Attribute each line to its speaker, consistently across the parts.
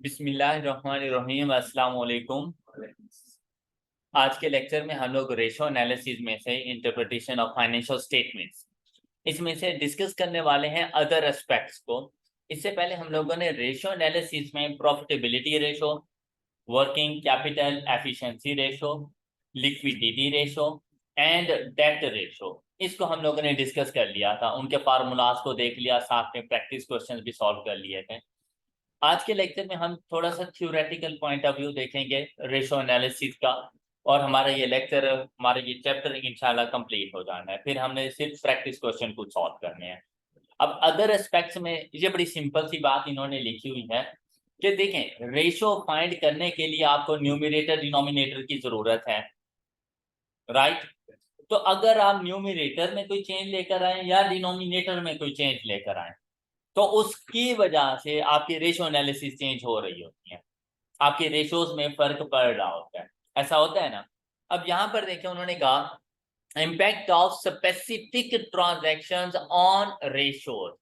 Speaker 1: बिस्मिल्लाहिर्रहमानिर्रहीम, अस्सलाम वालेकुम। आज के लेक्चर में हम लोग रेशो एनालिसिस में से इंटरप्रिटेशन ऑफ फाइनेंशियल स्टेटमेंट्स इसमें से डिस्कस करने वाले हैं अदर एस्पेक्ट्स को। इससे पहले हम लोगों ने रेशो एनालिसिस में profitability ratio, working capital efficiency ratio, liquidity ratio and debt ratio, इसको हम लोगों ने डिस्कस कर लिया था। उनके फार्मूलाज को देख लिया, साथ में प्रैक्टिस क्वेश्चंस भी सॉल्व कर लिए थे। आज के लेक्चर में हम थोड़ा सा थ्योरेटिकल पॉइंट ऑफ व्यू देखेंगे रेशो एनालिसिस का, और हमारा ये चैप्टर इंशाल्लाह कंप्लीट हो जाना है। फिर हमने सिर्फ प्रैक्टिस क्वेश्चन कुछ सॉल्व करने हैं। अब अदर एस्पेक्ट्स में ये बड़ी सिंपल सी बात इन्होंने लिखी हुई है कि देखें, रेशो फाइंड करने के लिए आपको न्यूमरेटर डिनोमिनेटर की जरूरत है, राइट। तो अगर आप न्यूमरेटर में कोई चेंज लेकर आए या डिनोमिनेटर में कोई चेंज लेकर आए तो उसकी वजह से आपकी रेशो एनालिसिस चेंज हो रही होती है, आपके रेशोज में फर्क पड़ रहा होता है, ऐसा होता है ना। अब यहाँ पर देखें, उन्होंने कहा impact of specific transactions on ratios,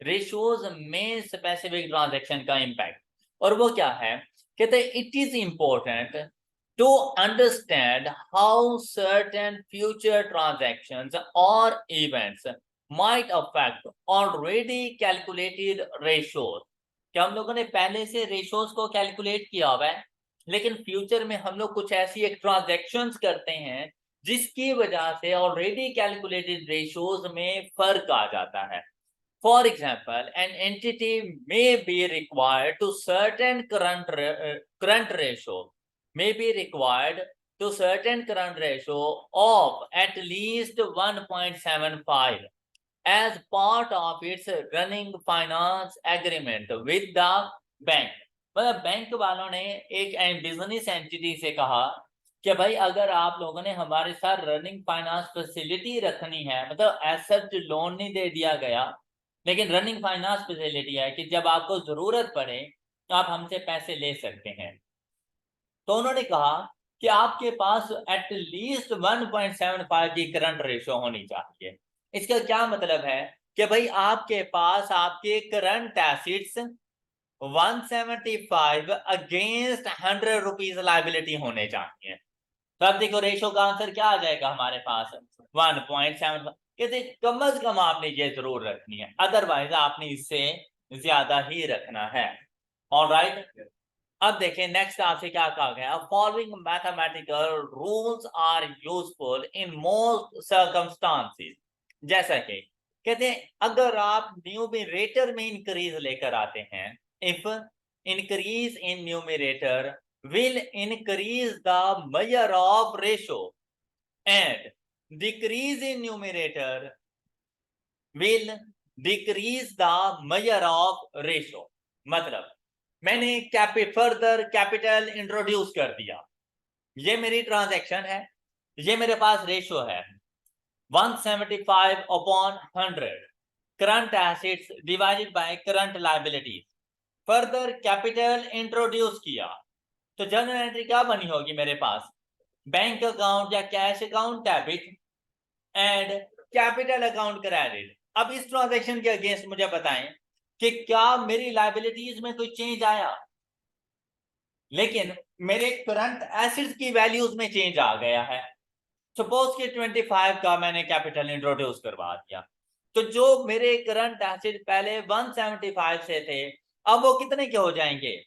Speaker 1: ratios में स्पेसिफिक ट्रांजैक्शन का इम्पैक्ट। और वो क्या है, कहते हैं it is important to understand how certain future transactions और events might affect already calculated ratios। क्या हम लोगों ने पहले से रेशोज को कैलकुलेट किया हुआ है, लेकिन फ्यूचर में हम लोग कुछ ऐसी एक ट्रांजैक्शंस करते हैं जिसकी वजह से ऑलरेडी कैलकुलेटेड रेशोज में फर्क आ जाता है। For example, an entity may be required to certain current ratio may be required to certain current ratio of at least 1.75 as part of its running finance agreement with the bank। मतलब bank वालों ने एक business entity से कहा कि भाई अगर आप लोगों ने हमारे साथ रनिंग फाइनेंस फैसिलिटी रखनी है, मतलब एसेट लोन नहीं दे दिया गया, लेकिन रनिंग फाइनेंस फैसिलिटी है कि जब आपको जरूरत पड़े तो आप हमसे पैसे ले सकते हैं। तो उन्होंने कहा कि आपके पास एटलीस्ट 1.75 की करंट रेशो होनी चाहिए। इसका क्या मतलब है कि भाई आपके पास आपके current assets 175 against 100 rupees liability होने चाहिए। तो अब देखो रेशो का आंसर क्या आ जाएगा हमारे पास, 1.75। कहते कम से कम आपने ये जरूर रखनी है, अदरवाइज आपने इससे ज्यादा ही रखना है। ऑलराइट, अब देखें नेक्स्ट आपसे क्या कहा गया, following mathematical rules are useful in most circumstances. जैसा कि कहते हैं अगर आप न्यूमरेटर में इंक्रीज लेकर आते हैं, if increase in numerator will increase the measure of ratio and decrease in numerator will decrease the measure of ratio। मतलब मैंने फर्दर कैपिटल इंट्रोड्यूस कर दिया, ये मेरी ट्रांजैक्शन है, ये मेरे पास रेशो है 175 upon 100 current assets divided by current liabilities. Further capital introduce किया तो जर्नल एंट्री क्या बनी होगी मेरे पास, बैंक अकाउंट या cash account debit and capital account credit. अब इस ट्रांजैक्शन के अगेंस्ट मुझे बताएं कि क्या मेरी लायबिलिटीज में कोई चेंज आया, लेकिन मेरे करंट एसेट्स की वैल्यूज में चेंज आ गया है। सपोज कि 25 का मैंने कैपिटल इंट्रोड्यूस करवा दिया, तो जो मेरे करंट एसेट पहले 175 से थे अब वो कितने के हो जाएंगे,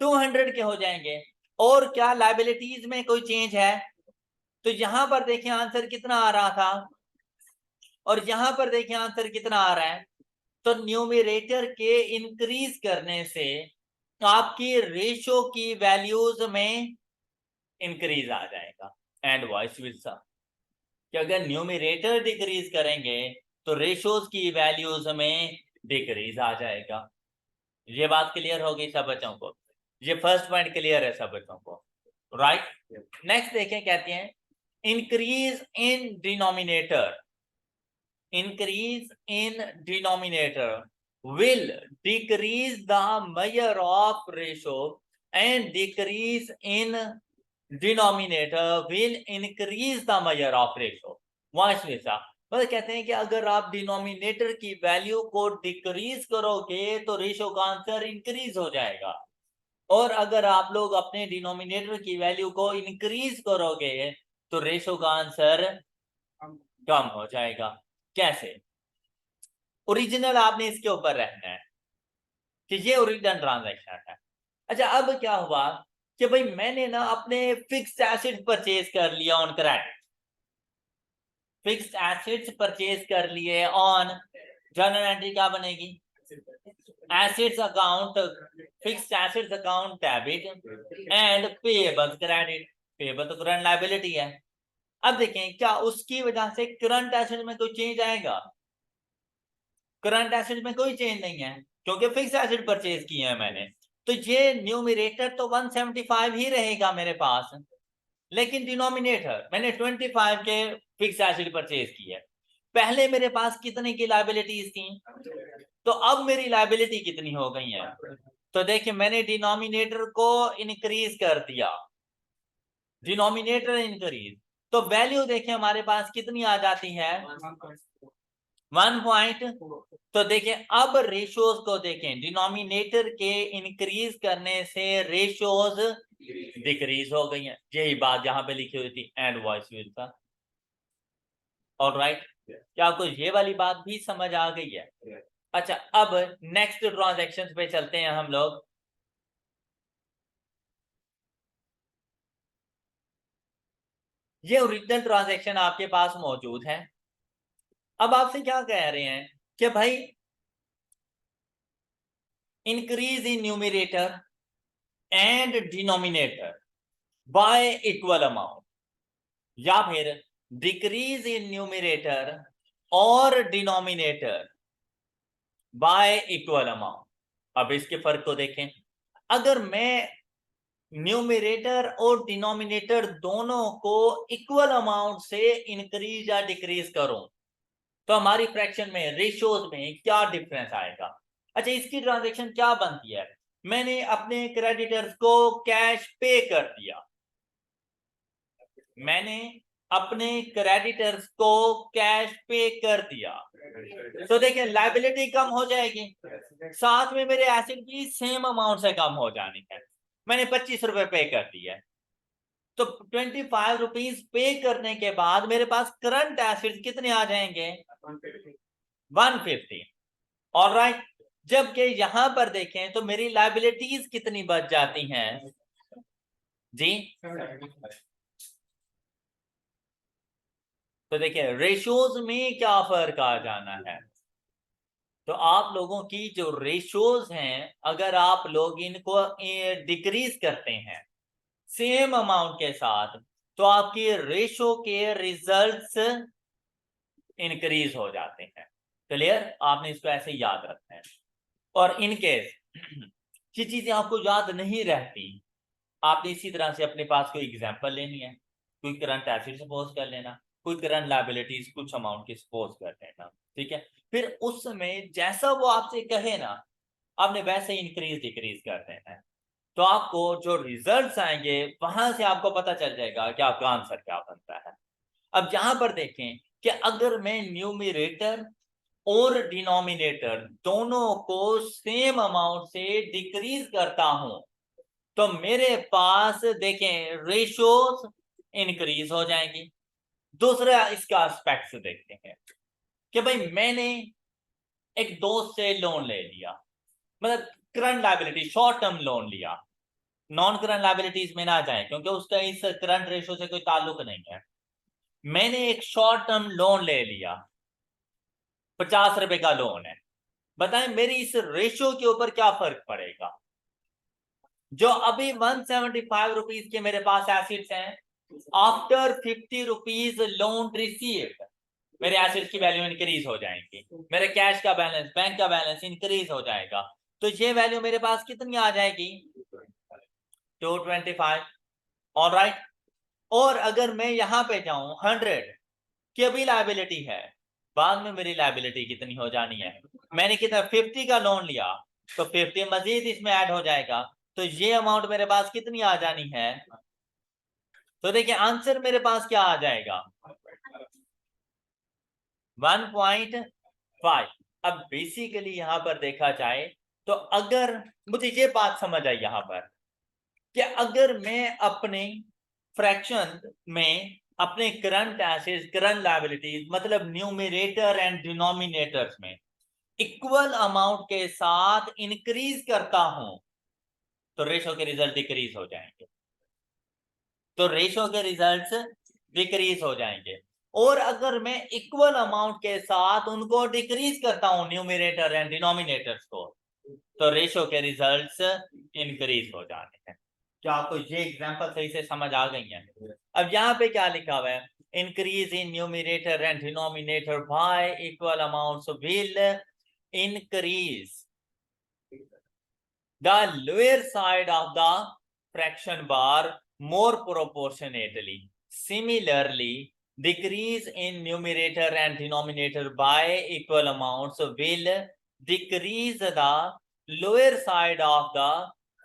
Speaker 1: 200 के हो जाएंगे। और क्या लायबिलिटीज में कोई चेंज है, तो यहां पर देखिए आंसर कितना आ रहा था और यहां पर देखिए आंसर कितना आ रहा है। तो न्यूमरेटर के इंक्रीज करने से आपकी रेशो की वैल्यूज में इंक्रीज आ जाएगा एंड वाइस वर्सा, कि अगर न्यूमरेटर डिक्रीज करेंगे तो रेशोज की वैल्यूज में डिक्रीज आ जाएगा। ये बात क्लियर हो गई सब बच्चों को, ये फर्स्ट पॉइंट क्लियर है सब बच्चों को, राइट। नेक्स्ट देखें, कहते हैं increase in denominator, increase in denominator will decrease the measure of ratio and decrease in denominator will increase the measure of ratio, vice versa। मतलब कहते हैं कि अगर आप डिनोमिनेटर की वैल्यू को डिक्रीज करोगे तो रेशो का आंसर इंक्रीज हो जाएगा, और अगर आप लोग अपने डिनोमिनेटर की वैल्यू को इंक्रीज करोगे तो रेशो का आंसर कम हो जाएगा। कैसे? ओरिजिनल आपने इसके ऊपर रखना है कि ये ओरिजिनल ट्रांजैक्शन है। अच्छा, अब क्या हुआ कि भाई मैंने ना अपने फिक्स्ड एसेट परचेज कर लिया on credit, fixed assets purchase कर लिए ऑन, जर्नल एंट्री क्या बनेगी? Assets account, fixed assets account debit and payables credit. Payable तो करंट लायबिलिटी है। अब देखें क्या उसकी वजह से करंट एसेट में कोई चेंज आएगा? करंट एसेट में कोई चेंज नहीं है क्योंकि फिक्स एसेट परचेज किए हैं मैंने, तो ये न्यूमरेटर तो 175 ही रहेगा मेरे पास, लेकिन डिनोमिनेटर मैंने 25 के फिक्स एसेट परचेज किए। पहले मेरे पास कितने की लायबिलिटीज थी, तो अब मेरी लायबिलिटी कितनी हो गई है? तो देखिए मैंने डिनोमिनेटर को इंक्रीज कर दिया, डिनोमिनेटर इंक्रीज, तो वैल्यू देखिए हमारे पास कितनी आ जाती है? 1 पॉइंट। तो देखिए अब रेशियोज को देखें, डिनोमिनेटर के इंक्रीज करने से रेशियोज डिक्रीज हो गई हैं। यही बात यहाँ पे लिखी हुई थी एंड वाइस वर्सा। ऑलराइट, क्या आपको ये वाली बात भी समझ आ गई है? अच्छा, अब नेक्स्ट ट्रांजैक्शंस पे चलते हैं हम लोग। ये ओरिजिनल ट्रांजैक्शन आपके पास मौजूद है। अब आपसे क्या कह रहे हैं कि भाई increase in numerator and denominator y equal amount, या फिर डिक्रीज इन न्यूमरेटर और डिनोमिनेटर बाय इक्वल अमाउंट। अब इसके फर्क को देखें। अगर मैं न्यूमरेटर और डिनोमिनेटर दोनों को इक्वल अमाउंट से इंक्रीज या डिक्रीज करूं तो हमारी फ्रैक्शन में, रेशियोज में क्या डिफरेंस आएगा? अच्छा, इसकी ट्रांजैक्शन क्या बनती है? मैंने अपने क्रेडिटर्स को कैश पे कर दिया, मैंने अपने क्रेडिटर्स को कैश पे कर दिया, तो देखिए लायबिलिटी कम हो जाएगी, साथ में मेरे एसेट भी सेम अमाउंट से कम हो जानी है। मैंने 25 रुपए पे कर दिया, तो 25 रुपीज पे करने के बाद मेरे पास करंट एसेट्स कितने आ जाएंगे? 150। ऑलराइट, जबकि यहां पर देखें तो मेरी लायबिलिटीज कितनी बच जाती हैं जी? तो देखिए रेशियोज में क्या फर्क आ जाना है। तो आप लोगों की जो रेशियोज हैं, अगर आप लोग इनको डिक्रीज करते हैं सेम अमाउंट के साथ, तो आपकी रेशियो के रिजल्ट्स इंक्रीज हो जाते हैं। क्लियर? आपने इसको ऐसे याद रखना है। और इन केस ये चीजें आपको याद नहीं रहती, आपने इसी तरह से अपने पास कोई एग्जांपल लेनी है, कोई करंट एसेट सपोज कर लेना, कोई करंट लायबिलिटीज कुछ अमाउंट की सपोज कर लेना, ठीक है? फिर उस समय जैसा वो आपसे कहे ना, आपने वैसे इंक्रीज डिक्रीज कर देना है, तो आपको जो रिजल्ट्स आएंगे वहां से आपको पता चल जाएगा कि आपका आंसर क्या बनता है। अब यहां पर देखें कि अगर मैं न्यूमरेटर और डिनोमिनेटर दोनों को सेम अमाउंट से डिक्रीज करता हूं तो मेरे पास देखें रेशियोज इंक्रीज हो जाएंगी। दूसरा इसका एस्पेक्ट देखते हैं कि भाई मैंने एक दोस्त से लोन ले लिया, मतलब current liability short term loan लिया, नॉन करंट लायबिलिटीज में ना जाए क्योंकि उसका इस करंट रेशियो से कोई ताल्लुक नहीं है। मैंने एक शॉर्ट टर्म लोन ले लिया, 50 रुपए का लोन है। बताएं मेरी इस रेशियो के ऊपर क्या फर्क पड़ेगा? जो अभी 175 रुपीज के मेरे पास एसिड्स हैं, आफ्टर 50 रुपीज लोन रिसीव्ड मेरे एसेट्स की वैल्यू इंक्रीज हो जाएंगी, मेरे कैश का बैलेंस, बैंक का बैलेंस इंक्रीज हो जाएगा, तो ये वैल्यू मेरे पास कितनी आ जाएगी? 225। ऑलराइट, और अगर मैं यहां पे जाऊं 100 की अभी लायबिलिटी है, बाद में मेरी लायबिलिटी कितनी हो जानी है? मैंने कितना 50 का लोन लिया, तो 50 मजीद इसमें ऐड हो जाएगा, तो ये अमाउंट मेरे पास कितनी आ जानी है? तो देखिए आंसर मेरे पास क्या आ जाएगा? 1.5। अब बेसिकली यहां पर देखा जाए तो अगर मुझे ये बात समझ आई यहां पर कि अगर मैं अपने फ्रैक्शन में अपने करंट एसेट्स, करंट लायबिलिटीज, मतलब न्यूमरेटर एंड डिनोमिनेटर्स में इक्वल अमाउंट के साथ इंक्रीज करता हूं तो रेशो के रिजल्ट डिक्रीज हो जाएंगे, तो रेशो के रिजल्ट्स डिक्रीज हो जाएंगे। और अगर मैं इक्वल अमाउंट के साथ उनको डिक्रीज करता हूं न्यूमरेटर एंड डिनोमिनेटर्स को, तो रेशो के रिजल्ट्स इंक्रीज हो जाते हैं। क्या आपको ये एग्जांपल सही से समझ आ गई है? अब यहाँ पे क्या लिखा हुआ है, increase in numerator and denominator y equal amounts will increase the lower side of the fraction bar more proportionately. Similarly, decrease in numerator and denominator by equal amounts will decrease the lower side of the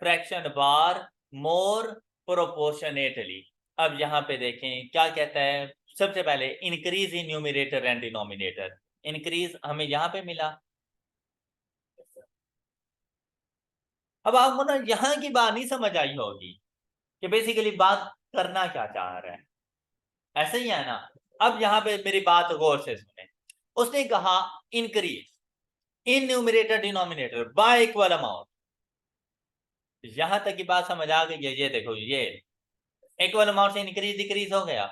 Speaker 1: fraction bar more proportionately. अब यहाँ पे देखें क्या कहता है, सबसे पहले increase in numerator and denominator, increase हमें यहाँ पे मिला। अब आपको ना यहाँ की बात नहीं समझ आई होगी कि बेसिकली बात करना क्या चाह रहा है, ऐसे ही है ना। अब यहाँ पे मेरी बात गौर से सुने, उसने कहा increase in numerator denominator y equal amount, यहां तक की बात समझ आ गई है? ये देखो, ये इक्वल अमाउंट से इंक्रीज डिक्रीज हो गया।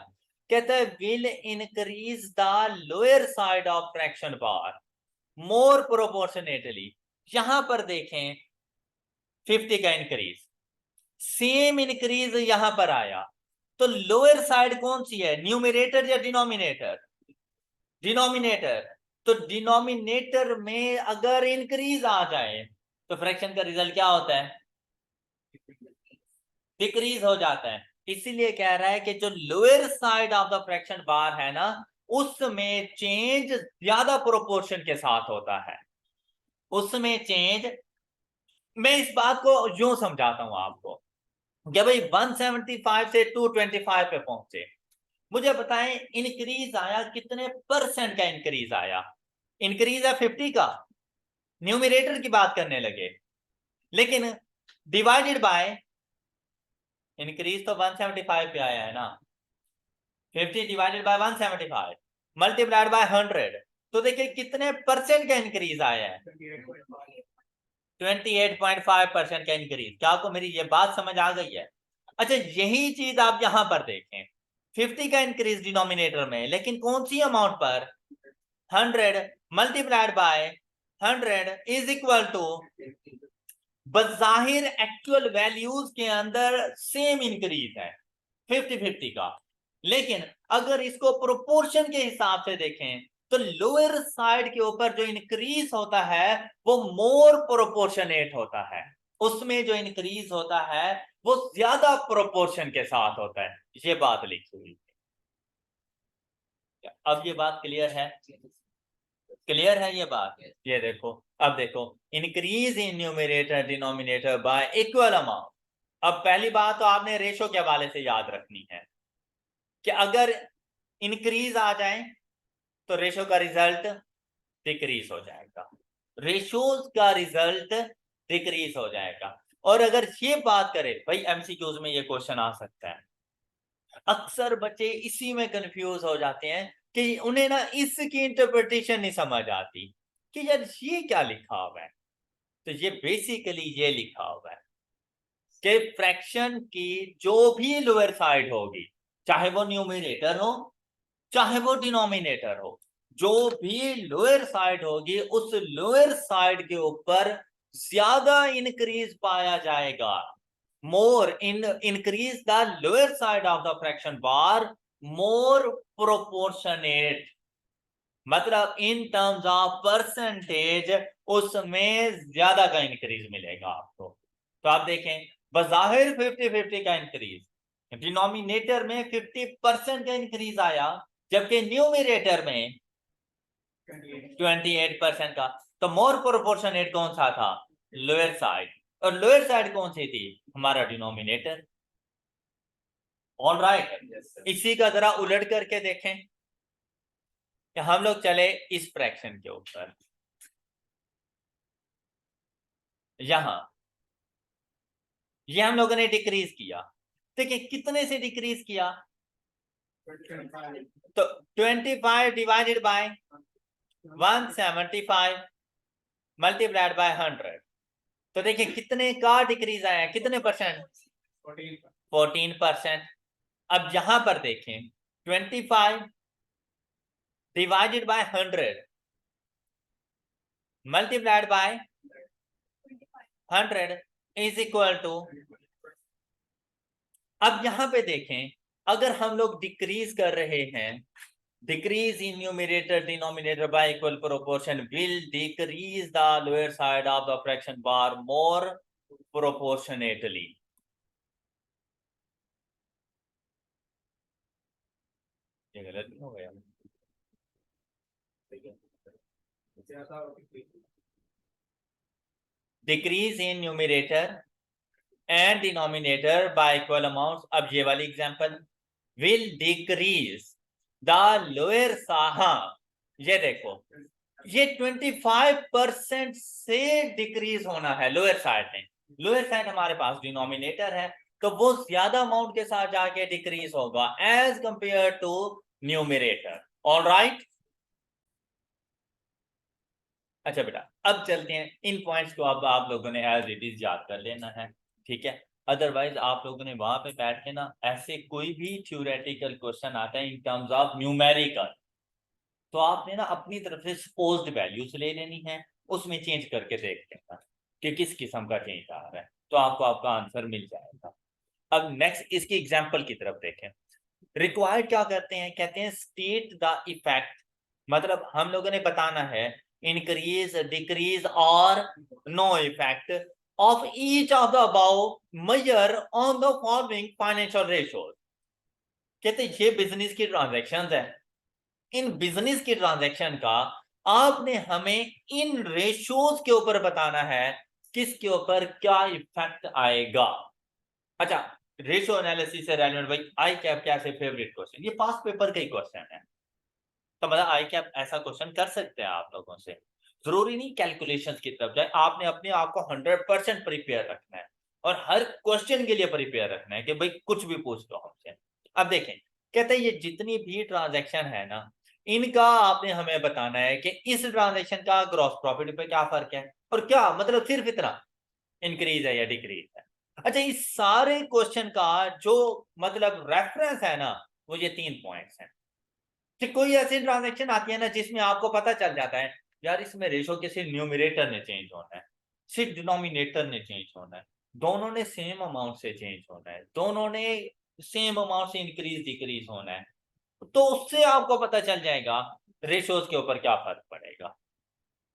Speaker 1: कहता है will increase the lower side of fraction bar more proportionately. यहां पर देखें 50 का इंक्रीज, सेम इंक्रीज यहां पर आया, तो लोअर साइड कौन सी है, न्यूमरेटर या डिनोमिनेटर? डिनोमिनेटर। तो डिनोमिनेटर में अगर इंक्रीज आ जाए तो फ्रैक्शन का रिजल्ट क्या होता है, डिक्रीज हो जाता है। इसीलिए कह रहा है कि जो lower side of the fraction bar है ना, उसमें चेंज ज्यादा प्रोपोर्शन के साथ होता है, उसमें चेंज। मैं इस बात को यूं समझाता हूं आपको कि भाई 175 से 225 पे पहुंचे, मुझे बताएं इंक्रीज आया कितने परसेंट का इंक्रीज आया? इंक्रीज है 50 का, न्यूमरेटर की बात करने लगे, लेकिन डिवाइडेड बाय इंक्रीज तो 175 पे आया है ना, 50 डिवाइडेड बाय 175 मल्टीप्लाइड बाय 100, तो देखिए कितने परसेंट का इंक्रीज आया है, 28.5% का इंक्रीज। क्या आपको मेरी ये बात समझ आ गई है? अच्छा, यही चीज आप यहां पर देखें, 50 का इंक्रीज डिनोमिनेटर में, लेकिन कौन सी अमाउंट पर, 100 multiplied by 100 is equal to, बजाहिर एक्चुअल वैल्यूज के अंदर सेम इंक्रीज है 50-50 का, लेकिन अगर इसको प्रोपोर्शन के हिसाब से देखें तो लोअर साइड के ऊपर जो इंक्रीज होता है वो मोर प्रोपोर्शनेट होता है, उसमें जो इंक्रीज होता है वो ज्यादा प्रोपोर्शन के साथ होता है। ये बात लिखी हुई है। अब ये बात क्लियर है? क्लियर है ये बात? ये देखो, अब देखो, increase in numerator denominator y equal amount. अब पहली बात तो आपने रेशो के हवाले से याद रखनी है कि अगर इंक्रीज आ जाए तो रेशो का रिजल्ट डिक्रीज हो जाएगा, रेशोज का रिजल्ट डिक्रीज हो जाएगा। और अगर ये बात करें, भाई एमसीक्यूज में ये क्वेश्चन आ सकता है, अक्सर बच्चे इसी में कंफ्यूज हो जाते हैं कि उन्हें ना इसकी इंटरप्रिटेशन नहीं समझ आती कि यार ये क्या लिखा हुआ है। तो ये बेसिकली ये लिखा हुआ है कि फ्रैक्शन की जो भी लोअर साइड होगी, चाहे वो न्यूमरेटर हो चाहे वो डिनोमिनेटर हो, जो भी लोअर साइड होगी उस लोअर साइड के ऊपर ज्यादा इंक्रीज पाया जाएगा, more increase the lower side of the fraction bar more proportionate, मतलब इन टर्म्स ऑफ परसेंटेज उसमें ज्यादा का इंक्रीज मिलेगा आपको। तो आप देखें बजाहिर 50-50 का इंक्रीज, डिनोमिनेटर में 50% का इंक्रीज आया, जबकि न्यूमरेटर में 28% का। तो मोर प्रोपोर्शनेट कौन सा था, लोअर साइड, और लोअर साइड कौन सी थी, हमारा डिनोमिनेटर। ऑल राइट, इसी का जरा उलट करके देखें, कि हम लोग चले इस फ्रैक्शन के ऊपर, यहां ये हम लोगों ने डिक्रीज किया। देखिए कितने से डिक्रीज किया, तो 25 डिवाइडेड बाय 175 मल्टीप्लाइड बाय 100, तो देखिए कितने का डिक्रीज आया, कितने परसेंट, 14%। अब यहां पर देखें 25 divided by 100 multiplied by 100 is equal to, अब यहां पे देखें अगर हम लोग डिक्रीज कर रहे हैं, decrease in numerator denominator by equal proportion will decrease the lower side of the fraction bar more proportionately। ये गलत नहीं हो गया, decrease in numerator and denominator by equal amounts। अब ये वाली example will decrease the lower side, हाँ ये देखो ये 25% से डिक्रीज होना है लोअर साइड में, लोअर साइड हमारे पास डिनोमिनेटर है तो वो ज्यादा अमाउंट के साथ जाके डिक्रीज होगा as compare to numerator. All right, अच्छा बेटा अब चलते हैं, इन पॉइंट्स को अब आप लोगों ने एज इट इज याद कर लेना है, ठीक है। अदरवाइज आप लोगों ने वहां पे बैठ के ना ऐसे कोई भी थ्योरेटिकल क्वेश्चन आता है इन टर्म्स ऑफ न्यूमेरिकल, तो आपने ना अपनी तरफ से सपोज्ड वैल्यूज ले लेनी है, उसमें चेंज करके देख लेना कि किस किस्म का चेंज आ रहा है, तो आपको आपका आंसर मिल जाएगा। अब नेक्स्ट इसकी एग्जांपल की तरफ देखें। रिक्वायर्ड क्या करते हैं, कहते हैं स्टेट द इफेक्ट, मतलब हम लोगों ने बताना है इंक्रीज डिक्रीज और no effect of each of the above measure on the following financial ratios. कहते हैं ये बिजनेस की ट्रांजैक्शंस है, इन बिजनेस की ट्रांजैक्शन का आपने हमें इन रेशियोज के ऊपर बताना है किसके ऊपर क्या इफेक्ट आएगा। अच्छा रेशियो एनालिसिस से रेलेवेंट भाई आई कैप क्या से फेवरेट क्वेश्चन, ये पास्ट पेपर का ही क्वेश्चन है, तो मतलब आई कैप ऐसा क्वेश्चन कर सकते हैं आप लोगों से, जरूरी नहीं कैलकुलेशंस की तरफ जाए, आपने अपने आप को 100% प्रिपेयर रखना है और हर क्वेश्चन के लिए प्रिपेयर रखना है कि भाई कुछ भी पूछ लो हमसे। अब देखें कहते हैं ये जितनी भी ट्रांजैक्शन है ना इनका आपने हमें बताना है कि इस ट्रांजैक्शन का ग्रॉस प्रॉफिट पे क्या फर्क है और क्या मतलब सिर्फ इतना इंक्रीज है या डिक्रीज है। अच्छा इस सारे क्वेश्चन का जो मतलब रेफरेंस है ना वो ये 3 पॉइंट्स हैं कि कोई ऐसी ट्रांजैक्शन आती है ना जिसमें आपको पता चल जाता है यार इसमें रेशो के सिर्फ न्यूमरेटर ने चेंज होना है, सिर्फ डिनोमिनेटर ने चेंज होना है, दोनों ने सेम अमाउंट से चेंज होना है, दोनों ने सेम अमाउंट से इंक्रीज डिक्रीज होना है, तो उससे आपको पता चल जाएगा रेशोज के ऊपर क्या फर्क पड़ेगा।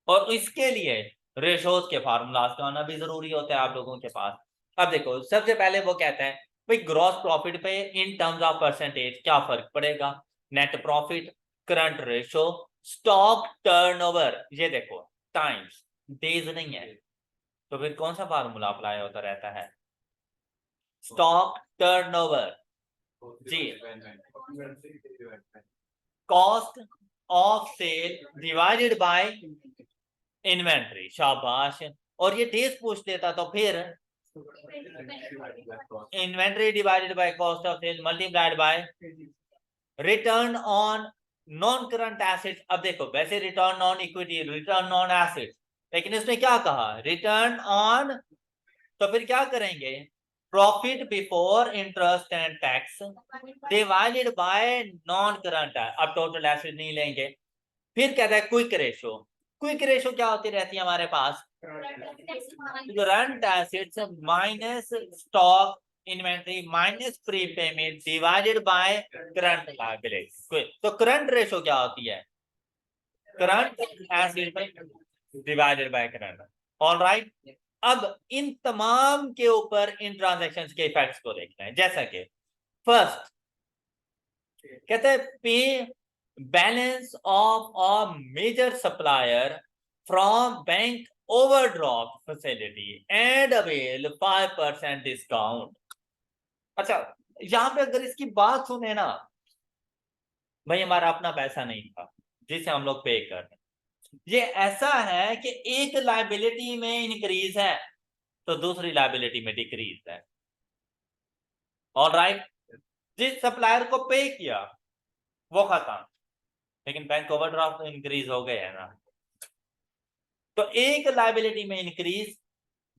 Speaker 1: और इसके लिए रेशोज के फार्मूलाज का आना भी जरूरी होता है आप लोगों के पास। अब देखो सबसे पहले वो कहता है भाई ग्रॉस प्रॉफिट पे इन टर्म्स ऑफ परसेंटेज क्या फर्क पड़ेगा, net profit, current ratio, stock turnover, ये देखो टाइम्स डेज नहीं है, तो फिर कौन सा फार्मूला अप्लाई होता रहता है, स्टॉक टर्नओवर जी, cost of sale divided by inventory, शाबाश। और ये डेज पूछ लेता तो फिर inventory divided by cost of sale multiplied by return on non current assets. अब देखो वैसे return on equity, return on assets, लेकिन इसमें क्या कहा रिटर्न ऑन, तो फिर क्या करेंगे profit before interest and tax divided by non current, अब टोटल एसेट नहीं लेंगे। फिर कहता है क्विक रेशो, क्विक रेशो क्या होती रहती है हमारे पास, current assets minus stock inventory minus prepayment divided by current liability. तो करंट रेशो क्या होती है, current asset divided by current. Alright, अब इन तमाम के ऊपर इन ट्रांजैक्शंस के इफेक्ट्स को देखना है, जैसा कि फर्स्ट कहते हैं pay balance of a major supplier from bank overdraft facility and avail 5% discount. अच्छा यहां पे अगर इसकी बात सुने ना, भाई हमारा अपना पैसा नहीं था, जिसे हम लोग पे कर रहे हैं। ये ऐसा है कि एक लायबिलिटी में इंक्रीज है तो दूसरी लायबिलिटी में डिक्रीज है। ऑलराइट, जिस सप्लायर को पे किया वो खत्म, लेकिन बैंक ओवरड्राफ्ट इंक्रीज हो गए है ना, तो एक लायबिलिटी में इंक्रीज,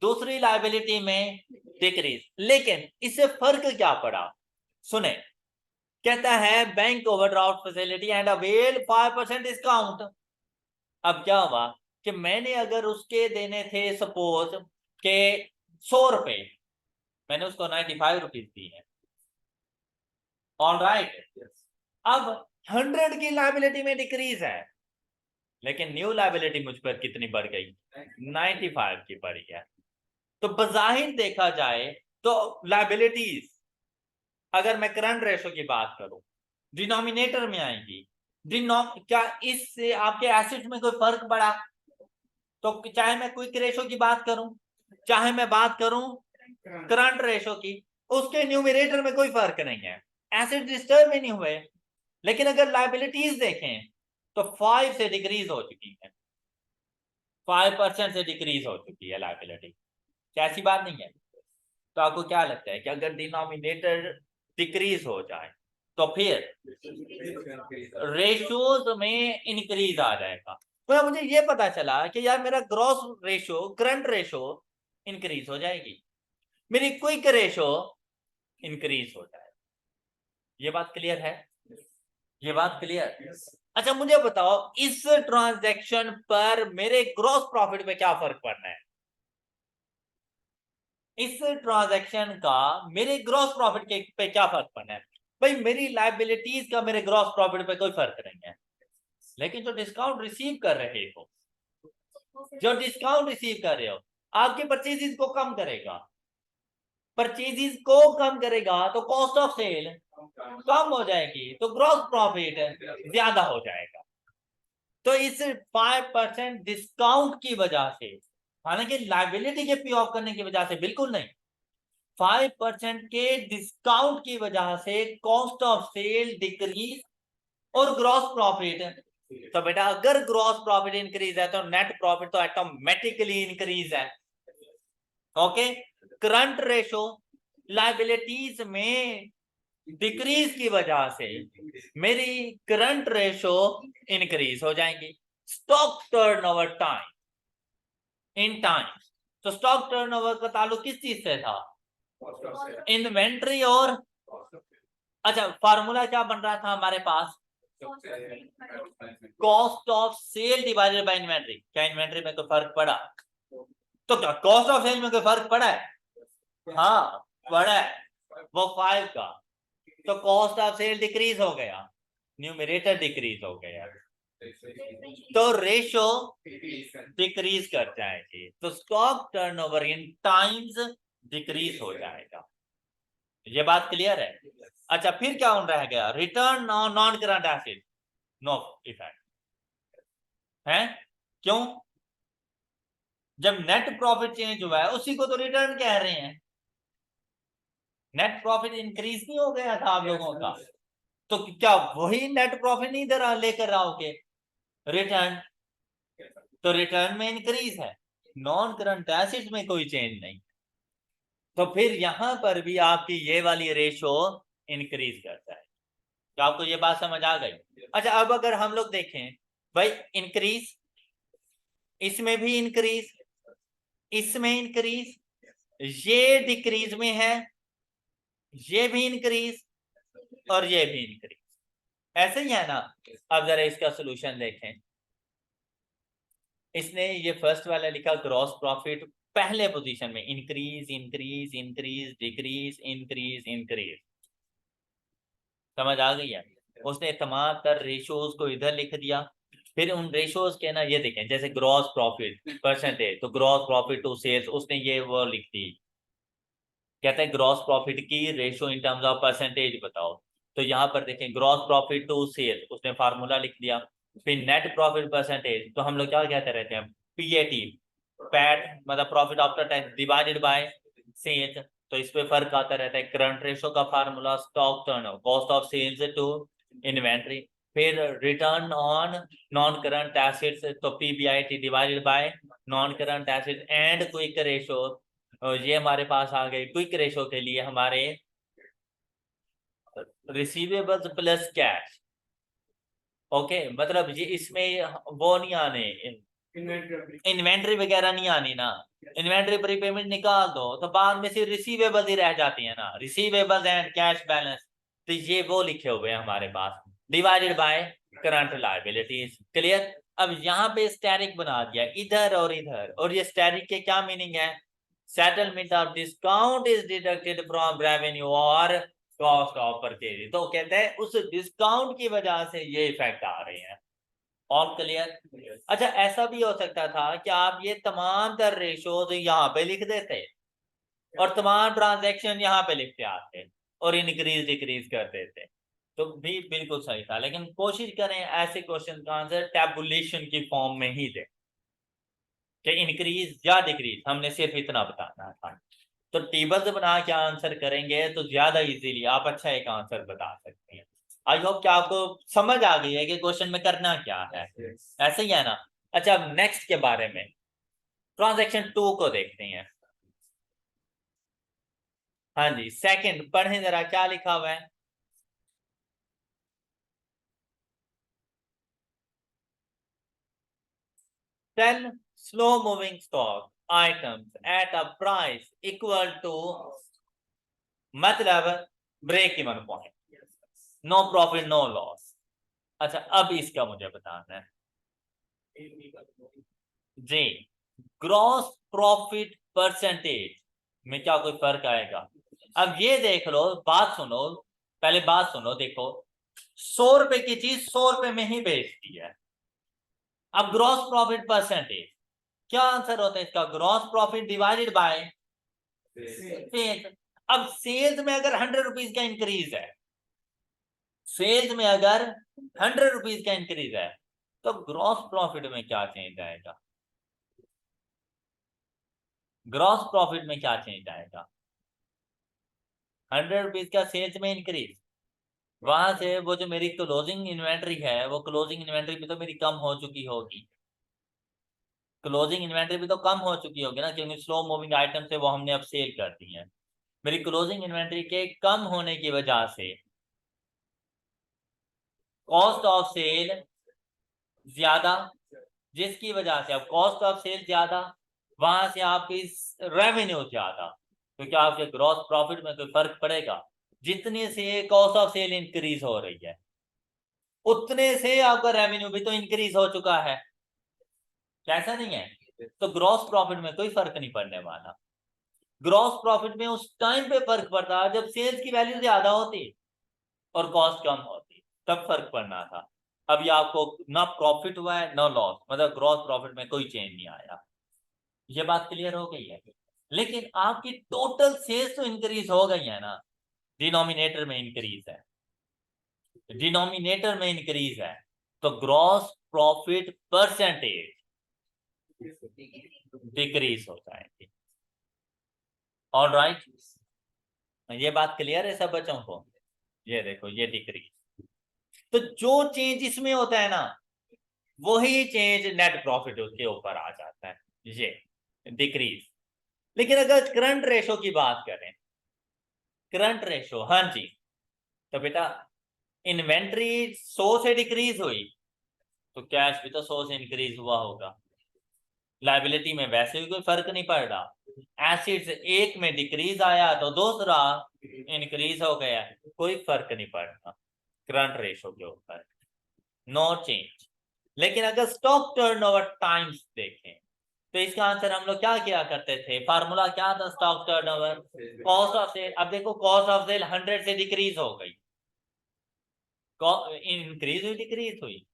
Speaker 1: दूसरी लायबिलिटी में डिक्रीज। लेकिन इससे फर्क क्या पड़ा, सुने, कहता है bank overdraft facility and avail 5% discount. अब क्या हुआ कि मैंने अगर उसके देने थे सपोज के 100 रुपए, मैंने उसको 95 रुपीज दी है। ऑलराइट, अब 100 की लायबिलिटी में डिक्रीज है, लेकिन न्यू लायबिलिटी मुझ पर कितनी बढ़ गई, 95 की बढ़ी है। तो बजाहिर देखा जाए तो लायबिलिटीज, अगर मैं करंट रेशो की बात करूं, डिनोमिनेटर में आएगी। क्या इससे आपके एसेट में कोई फर्क पड़ा? तो चाहे मैं क्विक रेशो की बात करूं, चाहे मैं बात करूं करंट रेशो की, उसके न्यूमरेटर में कोई फर्क नहीं है, एसेट डिस्टर्ब ही नहीं हुए। लेकिन अगर लायबिलिटीज देखें तो 5 से डिक्रीज हो चुकी है, 5% से डिक्रीज हो चुकी है लायबिलिटी। क्या ऐसी बात नहीं है? तो आपको क्या लगता है कि अगर डिनोमिनेटर डिक्रीज हो जाए तो फिर रेशियोज में इंक्रीज आ जाएगा? तो मुझे ये पता चला कि यार मेरा gross ratio, current ratio increase हो जाएगी, मेरी क्विक रेशो इंक्रीज हो जाएगी। ये बात क्लियर है? ये बात क्लियर? अच्छा मुझे बताओ, इस ट्रांजैक्शन पर मेरे ग्रॉस प्रॉफिट पे क्या फर्क पड़ना है? इस ट्रांजैक्शन का मेरे ग्रॉस प्रॉफिट पे क्या फर्क पड़ना है? भाई मेरी लायबिलिटीज का मेरे ग्रॉस प्रॉफिट पे कोई फर्क नहीं है, लेकिन जो डिस्काउंट रिसीव कर रहे हो, जो डिस्काउंट रिसीव कर रहे हो, आपके परचेजेस को कम करेगा, परचेजेस को कम करेगा तो कॉस्ट ऑफ सेल कम हो जाएगी, तो ग्रॉस प्रॉफिट ज्यादा हो जाएगा। तो इस 5% डिस्काउंट की वजह से, हालांकि लायबिलिटी के पे ऑफ करने की वजह से बिल्कुल नहीं, 5% के डिस्काउंट की वजह से कॉस्ट ऑफ सेल डिक्रीज और ग्रॉस प्रॉफिट। तो बेटा अगर ग्रॉस प्रॉफिट इंक्रीज है तो नेट प्रॉफिट तो ऑटोमेटिकली इंक्रीज है। ओके, करंट रेशो लायबिलिटीज में डिक्रीज की वजह से मेरी करंट रेशो इंक्रीज हो जाएंगी। Stock turnover time in time, तो स्टॉक टर्नओवर का ताल्लुक किस चीज से था? इन्वेंट्री और, अच्छा फार्मूला क्या बन रहा था हमारे पास? Cost of sale divided by inventory. क्या इन्वेंट्री में कोई फर्क पड़ा? तो क्या कॉस्ट ऑफ सेल में कोई फर्क पड़ा है? हाँ पड़ा है, वो 5 का, तो कॉस्ट ऑफ सेल डिक्रीज हो गया, न्यूमरेटर डिक्रीज हो गया, तो रेशो डिक्रीज कर जाएगी, तो stock turnover in times decrease हो जाएगा। ये बात क्लियर है? अच्छा फिर क्या रह गया? Return on non current asset, no effect है। क्यों? जब नेट प्रॉफिट चेंज हुआ है उसी को तो रिटर्न कह रहे हैं, नेट प्रॉफिट इंक्रीज नहीं हो गया था आप लोगों का, तो क्या वही नेट प्रॉफिट नहीं दे रहा, लेकर रहोगे रिटर्न? तो रिटर्न में इंक्रीज है, नॉन करंट एसेट्स में कोई चेंज नहीं, तो फिर यहां पर भी आपकी ये वाली रेशो इंक्रीज करता है। तो आपको ये बात समझ आ गई? अच्छा अब अगर हम लोग देखें, भाई इंक्रीज, इसमें भी इंक्रीज, इसमें इंक्रीज, ये डिक्रीज में है, ये भी इंक्रीज और ये भी इंक्रीज, ऐसे ही है ना? अब जरा इसका सोल्यूशन देखें। इसने ये फर्स्ट वाला लिखा ग्रॉस प्रॉफिट पहले पोजीशन में, increase increase increase decrease increase increase, समझ आ गई है? उसने तमाम तर रेशोज को इधर लिख दिया, फिर उन रेशोज के ना ये देखें, जैसे ग्रॉस प्रॉफिट परसेंटेज, तो ग्रॉस प्रॉफिट टू सेल्स उसने ये वो लिख दी, कहते हैं ग्रॉस प्रॉफिट की ratio in terms of percentage बताओ, तो यहाँ पर देखें ग्रॉस प्रॉफिट टू सेल्स उसने फार्मूला लिख दिया। फिर नेट प्रॉफिट परसेंटेज, तो हम लोग क्या कहते रहते हैं, पीएटी, पैट मतलब profit after tax divided by sales, तो इस पे फर्क आता रहता है। करंट रेशो का formula stock turnover, cost of sales to inventory, फिर return on non current assets, तो PBIT divided by non current assets and quick ratio. ये हमारे पास आ गए। क्विक रेशो के लिए हमारे रिसीवेबल्स प्लस कैश। ओके, मतलब ये इसमें वो नहीं आने, इन्वेंट्री वगैरह नहीं आनी ना। इन्वेंट्री प्रीपेमेंट निकाल दो तो बाद में सिर्फ रिसीवेबल्स ही रह जाती है ना, रिसीवेबल्स एंड कैश बैलेंस। तो ये वो लिखे हुए हैं हमारे पास, divided by current liabilities. Clear. अब यहाँ पे स्टैरिक बना दिया इधर और इधर, और ये स्टैरिक के क्या मीनिंग है? Settlement of discount is deducted from revenue और कॉस्ट ऑफ परचेज। तो कहते हैं उस डिस्काउंट की वजह से ये इफेक्ट आ रहे हैं। All clear? अच्छा, ऐसा भी हो सकता था कि आप ये तमाम तर रेशोज यहाँ पे लिख देते और तमाम ट्रांजैक्शन यहाँ पे लिखते आते और इंक्रीज डिक्रीज कर देते, तो भी बिल्कुल सही था। लेकिन कोशिश करें ऐसे क्वेश्चन का आंसर टैबुलेशन की फॉर्म में ही दे कि इंक्रीज या डिक्रीज, हमने सिर्फ इतना बताना था। तो टेबल्स बना के आंसर करेंगे तो ज्यादा इजीली आप अच्छा एक आंसर बता सकते हैं। आई होप कि आपको समझ आ गई है कि क्वेश्चन में करना क्या है। ऐसे ही है ना। अच्छा, अब नेक्स्ट के बारे में ट्रांजैक्शन 2 को देखते हैं। हाँ जी, सेकंड पढ़े जरा, क्या लिखा हुआ है? Sell slow moving stock items at a price equal to, मतलब break even point, no profit no loss. अच्छा, अब इसका मुझे बताना है जी, ग्रॉस प्रॉफिट परसेंटेज में क्या कोई फर्क आएगा? अब ये देख लो, बात सुनो, पहले बात सुनो। देखो, 100 रुपए की चीज 100 रुपए में ही बेचती है। अब ग्रॉस प्रॉफिट परसेंटेज क्या आंसर होता है इसका? Gross profit divided by sales. अब सेल्स में अगर 100 रुपीज का इंक्रीज है, सेल्स में अगर 100 रुपीज का इंक्रीज है, तो ग्रॉस प्रॉफिट में क्या चेंज आएगा? ग्रॉस प्रॉफिट में क्या चेंज आएगा? 100 रुपीज का सेल्स में इंक्रीज, वहां से वो जो मेरी क्लोजिंग इन्वेंट्री है, वो क्लोजिंग इन्वेंट्री भी तो मेरी कम हो चुकी होगी। क्लोजिंग इन्वेंट्री भी तो कम हो चुकी होगी ना, क्योंकि स्लो मूविंग आइटम से वो हमने अब सेल कर दी है। मेरी क्लोजिंग इन्वेंट्री के कम होने की वजह से कॉस्ट ऑफ सेल ज्यादा, जिसकी वजह से अब कॉस्ट ऑफ सेल ज्यादा, वहां से आपकी रेवेन्यू ज्यादा, तो क्या आपके ग्रॉस प्रॉफिट में कोई फर्क पड़ेगा? जितने से कॉस्ट ऑफ सेल इंक्रीज हो रही है, उतने से आपका रेवेन्यू भी तो इंक्रीज हो चुका है, कैसा नहीं है? तो ग्रॉस प्रॉफिट में कोई फर्क नहीं पड़ने वाला। ग्रॉस प्रॉफिट में उस टाइम पे फर्क पड़ता जब सेल्स की वैल्यू ज्यादा होती और कॉस्ट कम होती, तब फर्क पड़ना था। अभी आपको ना प्रॉफिट हुआ है ना लॉस, मतलब ग्रॉस प्रॉफिट में कोई चेंज नहीं आया। ये बात क्लियर हो गई है? लेकिन आपकी टोटल सेल्स तो इंक्रीज हो गई है ना, डिनोमिनेटर में इंक्रीज है, डिनोमिनेटर में इंक्रीज है, तो ग्रॉस प्रॉफिट परसेंटेज डिक्रीज हो जाएंगे। ऑल राइट, ये बात क्लियर है सब बच्चों को? ये देखो, ये डिक्रीज, तो जो चेंज इसमें होता है ना, वही चेंज नेट प्रॉफिट उसके ऊपर आ जाता है, ये डिक्रीज। लेकिन अगर करंट रेशो की बात करें, करंट रेशो, हाँ जी, तो बेटा इन्वेंट्री 100 से डिक्रीज हुई तो कैश भी तो 100 से इंक्रीज हुआ होगा। लाइबिलिटी में वैसे भी कोई फर्क नहीं पड़ रहा। एसिड्स एक में डिक्रीज आया तो दूसरा इंक्रीज हो गया, कोई फर्क नहीं पड़ रहा करंट रेशो के ऊपर, नो चेंज। लेकिन अगर स्टॉक टर्नओवर टाइम्स देखें, तो इसका आंसर हम लोग क्या किया करते थे? फार्मूला क्या था stock turnover? Cost of sale. अब देखो, कॉस्ट ऑफ सेल 100 से डिक्रीज हो गई, इंक्रीज हुई डिक्रीज हुई?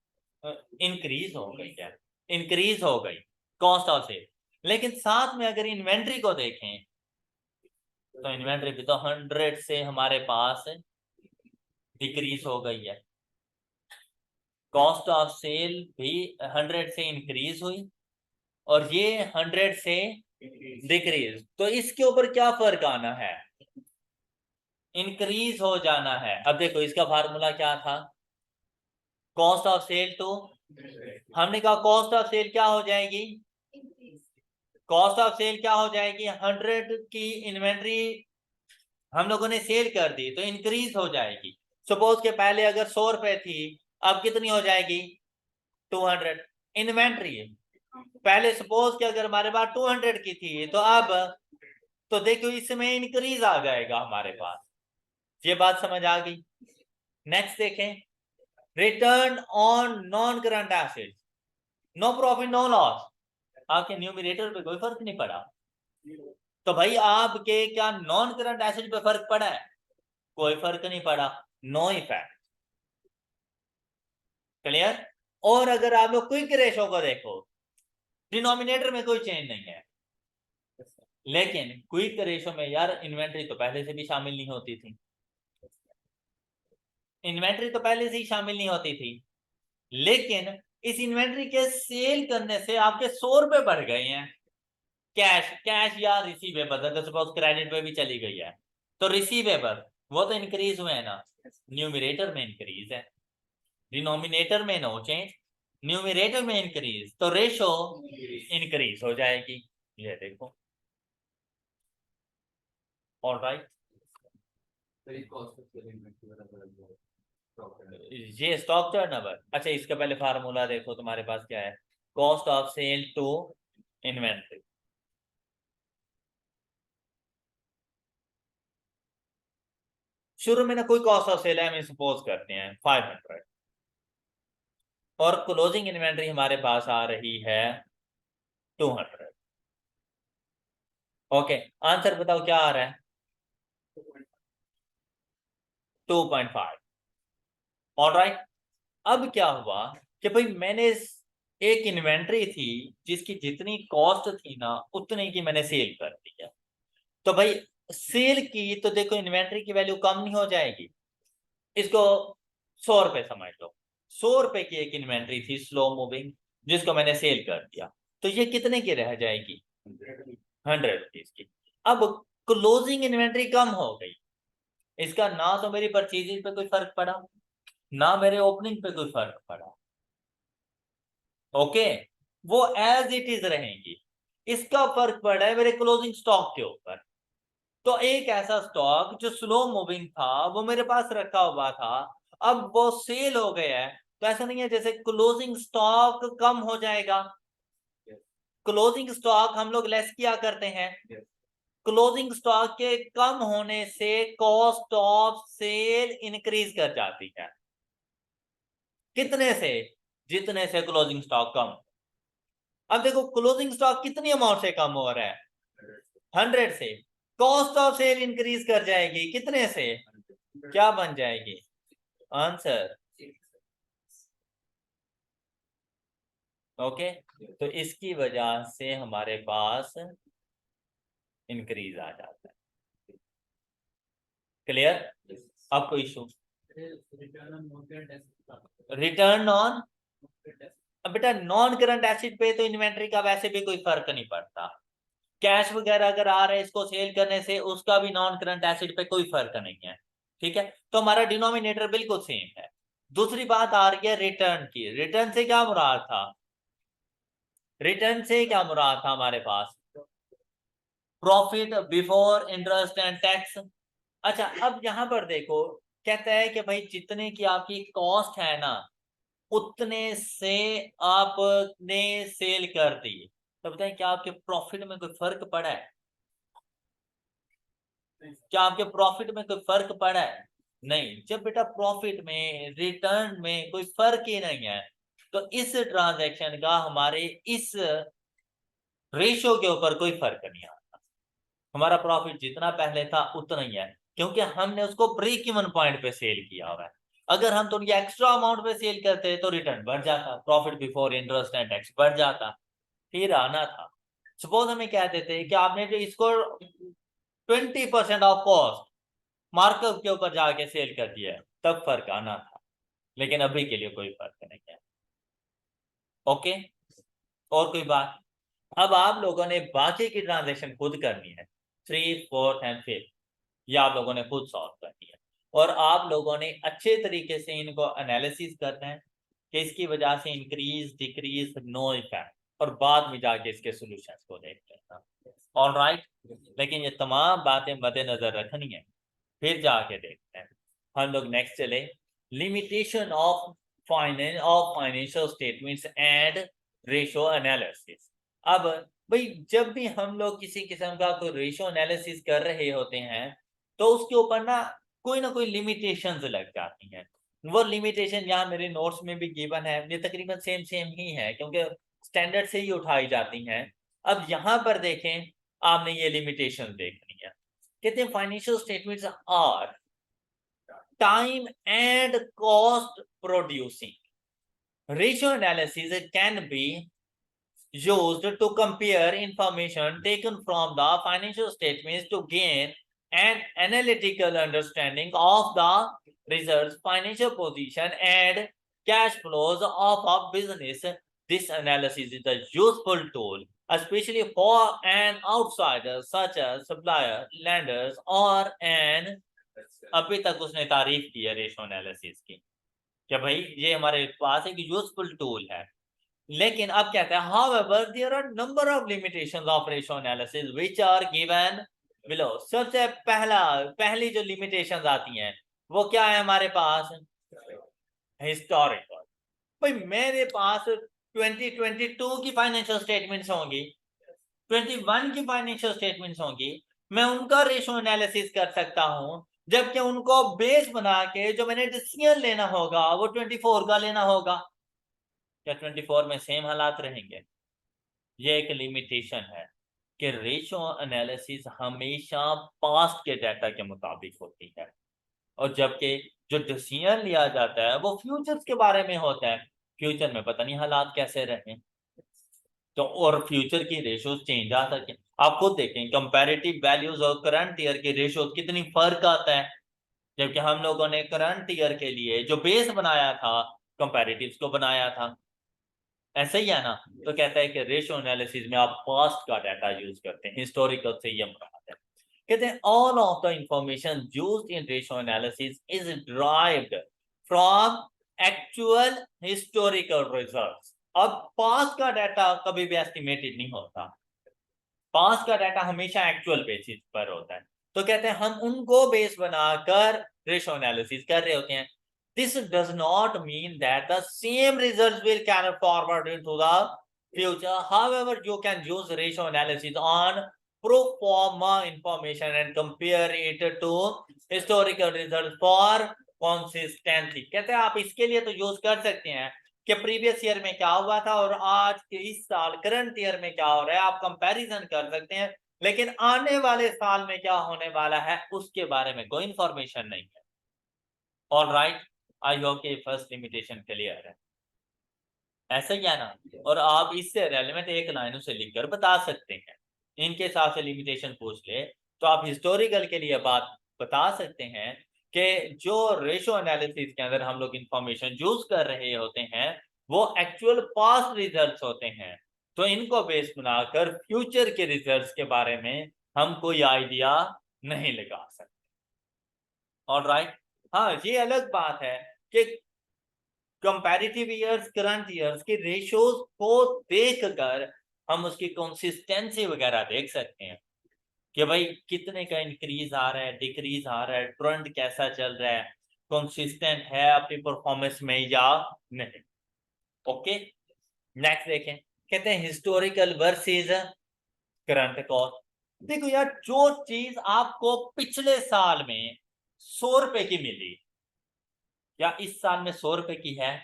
Speaker 1: इंक्रीज हो गई, क्या इंक्रीज हो गई कॉस्ट ऑफ सेल। लेकिन साथ में अगर इन्वेंट्री को देखें, तो इन्वेंट्री भी तो 100 से हमारे पास डिक्रीज हो गई है, कॉस्ट ऑफ सेल भी 100 से इंक्रीज हुई और ये 100 से डिक्रीज। तो इसके ऊपर क्या फर्क आना है? इंक्रीज हो जाना है। अब देखो, इसका फार्मूला क्या था? कॉस्ट ऑफ सेल टू, हमने कहा कॉस्ट ऑफ सेल क्या हो जाएगी, कॉस्ट ऑफ सेल क्या हो जाएगी, 100 की इन्वेंट्री हम लोगों ने सेल कर दी तो इंक्रीज हो जाएगी। सपोज के पहले अगर 100 रुपए थी, अब कितनी हो जाएगी, 200। इन्वेंट्री पहले सपोज कि अगर हमारे पास 200 की थी तो अब तो देखो इसमें इंक्रीज आ जाएगा हमारे पास। ये बात समझ आ गई। नेक्स्ट देखें, return on non current asset, no profit no loss, आपके न्यूमरेटर पे कोई फर्क नहीं पड़ा। तो भाई आपके क्या नॉन करंट एसेट पे फर्क पड़ा है, कोई फर्क नहीं पड़ा, नो इफेक्ट। क्लियर। और अगर आप लोग क्विक रेशो को देखो, डिनोमिनेटर में कोई चेंज नहीं है, लेकिन क्विक रेशो में यार इन्वेंट्री तो पहले से भी शामिल नहीं होती थी, इन्वेंट्री तो पहले से ही शामिल नहीं होती थी, लेकिन इस इन्वेंट्री के सेल करने से आपके 100 रुपए बढ़ गए हैं। कैश, कैश या रिसीवेबल, अगर सपोज क्रेडिट पे भी चली गई है तो रिसीवेबल वो तो इंक्रीज हुए है ना, न्यूमरेटर में इंक्रीज है, डिनोमिनेटर में नो चेंज, न्यूमरेटर में इंक्रीज, तो रेशो इंक्रीज हो जाएगी। ये देखो, ऑलराइट। ये स्टॉक टर्नओवर। अच्छा, इसका पहले फार्मूला देखो तुम्हारे पास क्या है, cost of sale to inventory. शुरू में ना कोई कॉस्ट ऑफ सेल है, हम सपोज करते हैं 500, और क्लोजिंग इन्वेंट्री हमारे पास आ रही है 200। ओके, आंसर बताओ क्या आ रहा है, 2.5। ऑलराइट। अब क्या हुआ कि भाई मैंने एक इन्वेंट्री थी जिसकी जितनी कॉस्ट थी ना उतने की मैंने सेल कर दी है, तो भाई सेल की तो देखो इन्वेंट्री की वैल्यू कम नहीं हो जाएगी। इसको 100 रुपए समझ लो, 100 रुपए की एक इन्वेंट्री थी स्लो मूविंग जिसको मैंने सेल कर दिया, तो ये कितने की रह जाएगी, 100 रुपीज की। अब क्लोजिंग इन्वेंट्री कम हो गई, इसका ना तो मेरी परचेजिंग पे कोई फर्क पड़ा, ना मेरे ओपनिंग पे कोई फर्क पड़ा। ओके, वो एज इट इज रहेंगी। इसका फर्क पड़ा है मेरे क्लोजिंग स्टॉक के ऊपर। तो एक ऐसा स्टॉक जो स्लो मूविंग था वो मेरे पास रखा हुआ था, अब वो सेल हो गया है, तो ऐसा नहीं है जैसे क्लोजिंग स्टॉक कम हो जाएगा। क्लोजिंग स्टॉक हम लोग लेस किया करते हैं, क्लोजिंग स्टॉक के कम होने से कॉस्ट ऑफ सेल इंक्रीज कर जाती है। कितने से, जितने से क्लोजिंग स्टॉक कम। अब देखो क्लोजिंग स्टॉक कितनी अमाउंट से कम हो रहा है, 100 से, कॉस्ट ऑफ सेल इंक्रीज कर जाएगी कितने से, क्या बन जाएगी आंसर। ओके, तो इसकी वजह से हमारे पास इंक्रीज आ जाता है। क्लियर। अब कोई इशू, रिटर्न ऑन, अब बेटा नॉन करंट एसेट पे तो इन्वेंट्री का वैसे भी कोई फर्क नहीं पड़ता, कैश वगैरह अगर आ रहा है इसको सेल करने से उसका भी नॉन करंट एसेट पे कोई फर्क नहीं है। ठीक है, तो हमारा डिनोमिनेटर बिल्कुल सेम है। दूसरी बात आ रही है रिटर्न की, रिटर्न से क्या मुराद था, रिटर्न से क्या मुराद था हमारे पास, profit before interest and tax. अच्छा, अब यहां पर देखो, कहता है कि भाई जितने की आपकी कॉस्ट है ना उतने से आपने सेल कर दी, तो बताएं क्या आपके प्रॉफिट में कोई फर्क पड़ा है, क्या आपके प्रॉफिट में कोई फर्क पड़ा है, नहीं। जब बेटा प्रॉफिट में रिटर्न में कोई फर्क ही नहीं है, तो इस ट्रांजैक्शन का हमारे इस रेशो के ऊपर कोई फर्क नहीं आता, हमारा प्रॉफिट जितना पहले था उतना ही है, क्योंकि हमने उसको ब्रेक इवन पॉइंट पे सेल किया हुआ है। अगर हम थोड़ी एक्स्ट्रा अमाउंट पे सेल करते तो रिटर्न बढ़ जाता, profit before interest and tax बढ़ जाता, फिर आना था। सपोज हमें कह देते कि आपने जो इसको 20% ऑफ कॉस्ट मार्कअप के ऊपर जाके सेल कर दिया है, तब फर्क आना था, लेकिन अभी के लिए कोई फर्क नहीं है। ओके, और कोई बात। अब आप लोगों ने बाकी की ट्रांजेक्शन खुद करनी है, 3, 4 एंड 5, ये आप लोगों ने खुद सॉल्व करनी है, और आप लोगों ने अच्छे तरीके से इनको एनालिसिस करना है, कि इसकी वजह से इंक्रीज डिक्रीज नो इफेक्ट, और बाद में जाके इसके सॉल्यूशंस को देखते हैं। ऑलराइट, लेकिन ये तमाम बातें मद्देनजर रखनी है, फिर जाके देखते हैं। हम लोग नेक्स्ट चले, limitation of financial statements and ratio analysis. अब भाई जब भी हम लोग किसी किस्म का कोई रेशो एनालिसिस कर रहे होते हैं तो उसके ऊपर ना कोई लिमिटेशंस लग जाती हैं। वो लिमिटेशन यहाँ मेरे नोट्स में भी गिवन है, ये तकरीबन सेम ही है क्योंकि स्टैंडर्ड से ही उठाई जाती हैं। अब यहाँ पर देखें, आपने ये लिमिटेशन देखनी है। कहते हैं financial statements are time and cost producing, ratio analysis can be used to compare information taken from the financial statements to gain an analytical understanding of the results, financial position, and cash flows of a business. This analysis is a useful tool, especially for an outsider such as supplier, lenders, or an अभी तक उसने तारीफ की है ratio analysis की कि भाई ये हमारे पास एक यूजफुल टूल है। लेकिन अब कहता है however there are number of limitations of ratio analysis which are given below। सबसे पहली जो limitations आती हैं वो क्या है हमारे पास, हिस्टोरिकल। भाई मेरे पास 2022 की फाइनेंशियल स्टेटमेंट्स होंगी, 21 की फाइनेंशियल स्टेटमेंट्स होंगी, मैं उनका रेशो एनालिसिस कर सकता हूं, जबकि उनको बेस बना के जो मैंने डिसीजन लेना होगा वो 24 का लेना होगा। क्या 24 में सेम हालात रहेंगे? ये एक लिमिटेशन है कि रेशो एनालिसिस हमेशा पास्ट के डाटा के मुताबिक होती है, और जबकि जो डिसीजन लिया जाता है वो फ्यूचर्स के बारे में होता है। फ्यूचर में पता नहीं हालात कैसे रहे, तो और फ्यूचर की रेशोज चेंज आ सके। आप खुद देखें कंपैरेटिव वैल्यूज और करंट ईयर की रेशोज कितनी फर्क आता है, जबकि हम लोगों ने करंट ईयर के लिए जो बेस बनाया था कंपैरेटिव्स को बनाया था। ऐसे ही है ना। तो कहता है कि रेशो एनालिसिस में आप पास्ट का डाटा यूज करते हैं, हिस्टोरिकल से ये मुराद है। कहते हैं all of the information used in ratio analysis is derived from actual historical results. अब पास्ट का डाटा कभी भी एस्टिमेटेड नहीं होता, पास्ट का डाटा हमेशा एक्चुअल बेसिस पर होता है। तो कहते हैं हम उनको बेस बनाकर रेशो एनालिसिस कर रहे होते हैं। This does not mean that the same results will carry forward into the future. However, you can use ratio analysis on pro forma information and compare it to historical results for consistency। कहते हैं आप इसके लिए तो use कर सकते हैं कि प्रीवियस ईयर में क्या हुआ था और आज के इस साल करंट ईयर में क्या हो रहा है, आप कंपैरिजन कर सकते हैं, लेकिन आने वाले साल में क्या होने वाला है उसके बारे में कोई इंफॉर्मेशन नहीं है। ऑलराइट, आई होप कि फर्स्ट लिमिटेशन क्लियर है। ऐसा ही है ना। और आप इससे रेलेवेंट एक लाइन उसे लिखकर बता सकते हैं। इनके हिसाब से लिमिटेशन पूछ ले तो आप हिस्टोरिकल के लिए बात बता सकते हैं कि जो रेशो एनालिसिस के अंदर हम लोग इंफॉर्मेशन यूज कर रहे होते हैं वो एक्चुअल पास्ट रिजल्ट्स होते हैं, तो इनको बेस बनाकर फ्यूचर के रिजल्ट्स के बारे में हम कोई आइडिया नहीं लगा सकते। ऑलराइट, हाँ ये अलग बात है कि कंपैरेटिव ईयर्स करंट ईयर्स के रेशियोज को देखकर हम उसकी कंसिस्टेंसी वगैरह देख सकते हैं कि भाई कितने का इंक्रीज आ रहा है, डिक्रीज आ रहा है, ट्रेंड कैसा चल रहा है, कंसिस्टेंट है अपनी परफॉर्मेंस में या नहीं। ओके, नेक्स्ट देखें। कहते हैं हिस्टोरिकल वर्सेस करंट कॉस्ट। देखो यार, जो चीज आपको पिछले साल में 100 रुपए की मिली या इस साल में 100 रुपए की है,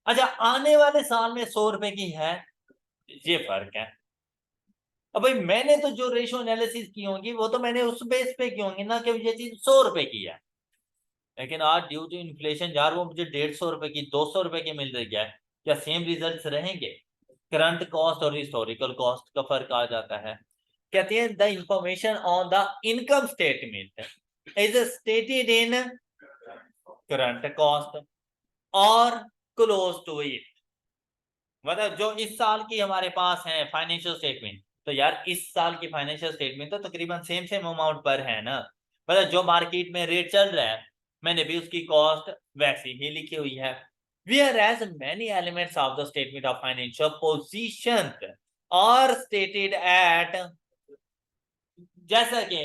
Speaker 1: अच्छा आने वाले साल में 100 रुपए की है, ये फर्क है। अब भाई मैंने तो जो रेशो एनालिसिस की होंगी वो तो मैंने उस बेस पे की होंगी ना कि ये चीज 100 रुपए की है, लेकिन आज ड्यू टू इन्फ्लेशन यार वो मुझे 150 रुपए की 200 रुपए की मिल रही है, क्या सेम रिजल्ट्स रहेंगे? करंट कॉस्ट और हिस्टोरिकल कॉस्ट का फर्क आ जाता है। कहते हैं the information on the income statement is stated in current cost और क्लोज टू इट। मतलब जो इस साल की हमारे पास है फाइनेंशियल स्टेटमेंट, तो यार इस साल की फाइनेंशियल स्टेटमेंट तो तकरीबन सेम अमाउंट पर है ना। मतलब जो मार्केट में रेट चल रहा है मैंने भी उसकी कॉस्ट वैसी ही लिखी हुई है। whereas many elements of the statement of financial position are stated at, जैसा कि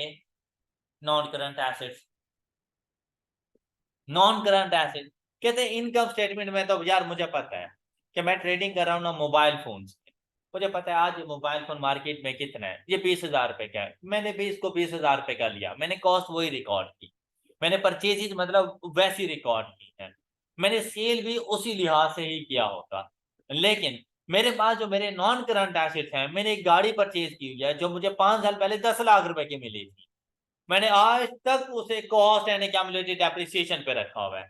Speaker 1: non current assets, non current asset कहते हैं इनकम स्टेटमेंट में तो यार मुझे पता है कि मैं ट्रेडिंग कर रहा हूँ ना मोबाइल फोन से, मुझे पता है आज मोबाइल फोन मार्केट में कितना है, ये 20,000 रुपए का है, मैंने भी इसको 20,000 रुपए का लिया, मैंने कॉस्ट वही रिकॉर्ड की, मैंने परचेज मतलब वैसी रिकॉर्ड की है, मैंने सेल भी उसी लिहाज से ही किया होगा। लेकिन मेरे पास जो मेरे नॉन करंट एसेट हैं, मैंने एक गाड़ी परचेज की हुई है जो मुझे 5 साल पहले 10 लाख रुपए की मिली थी, मैंने आज तक उसे कॉस्ट एंड एक्यूमुलेटेड डेप्रिसिएशन पे रखा हुआ है,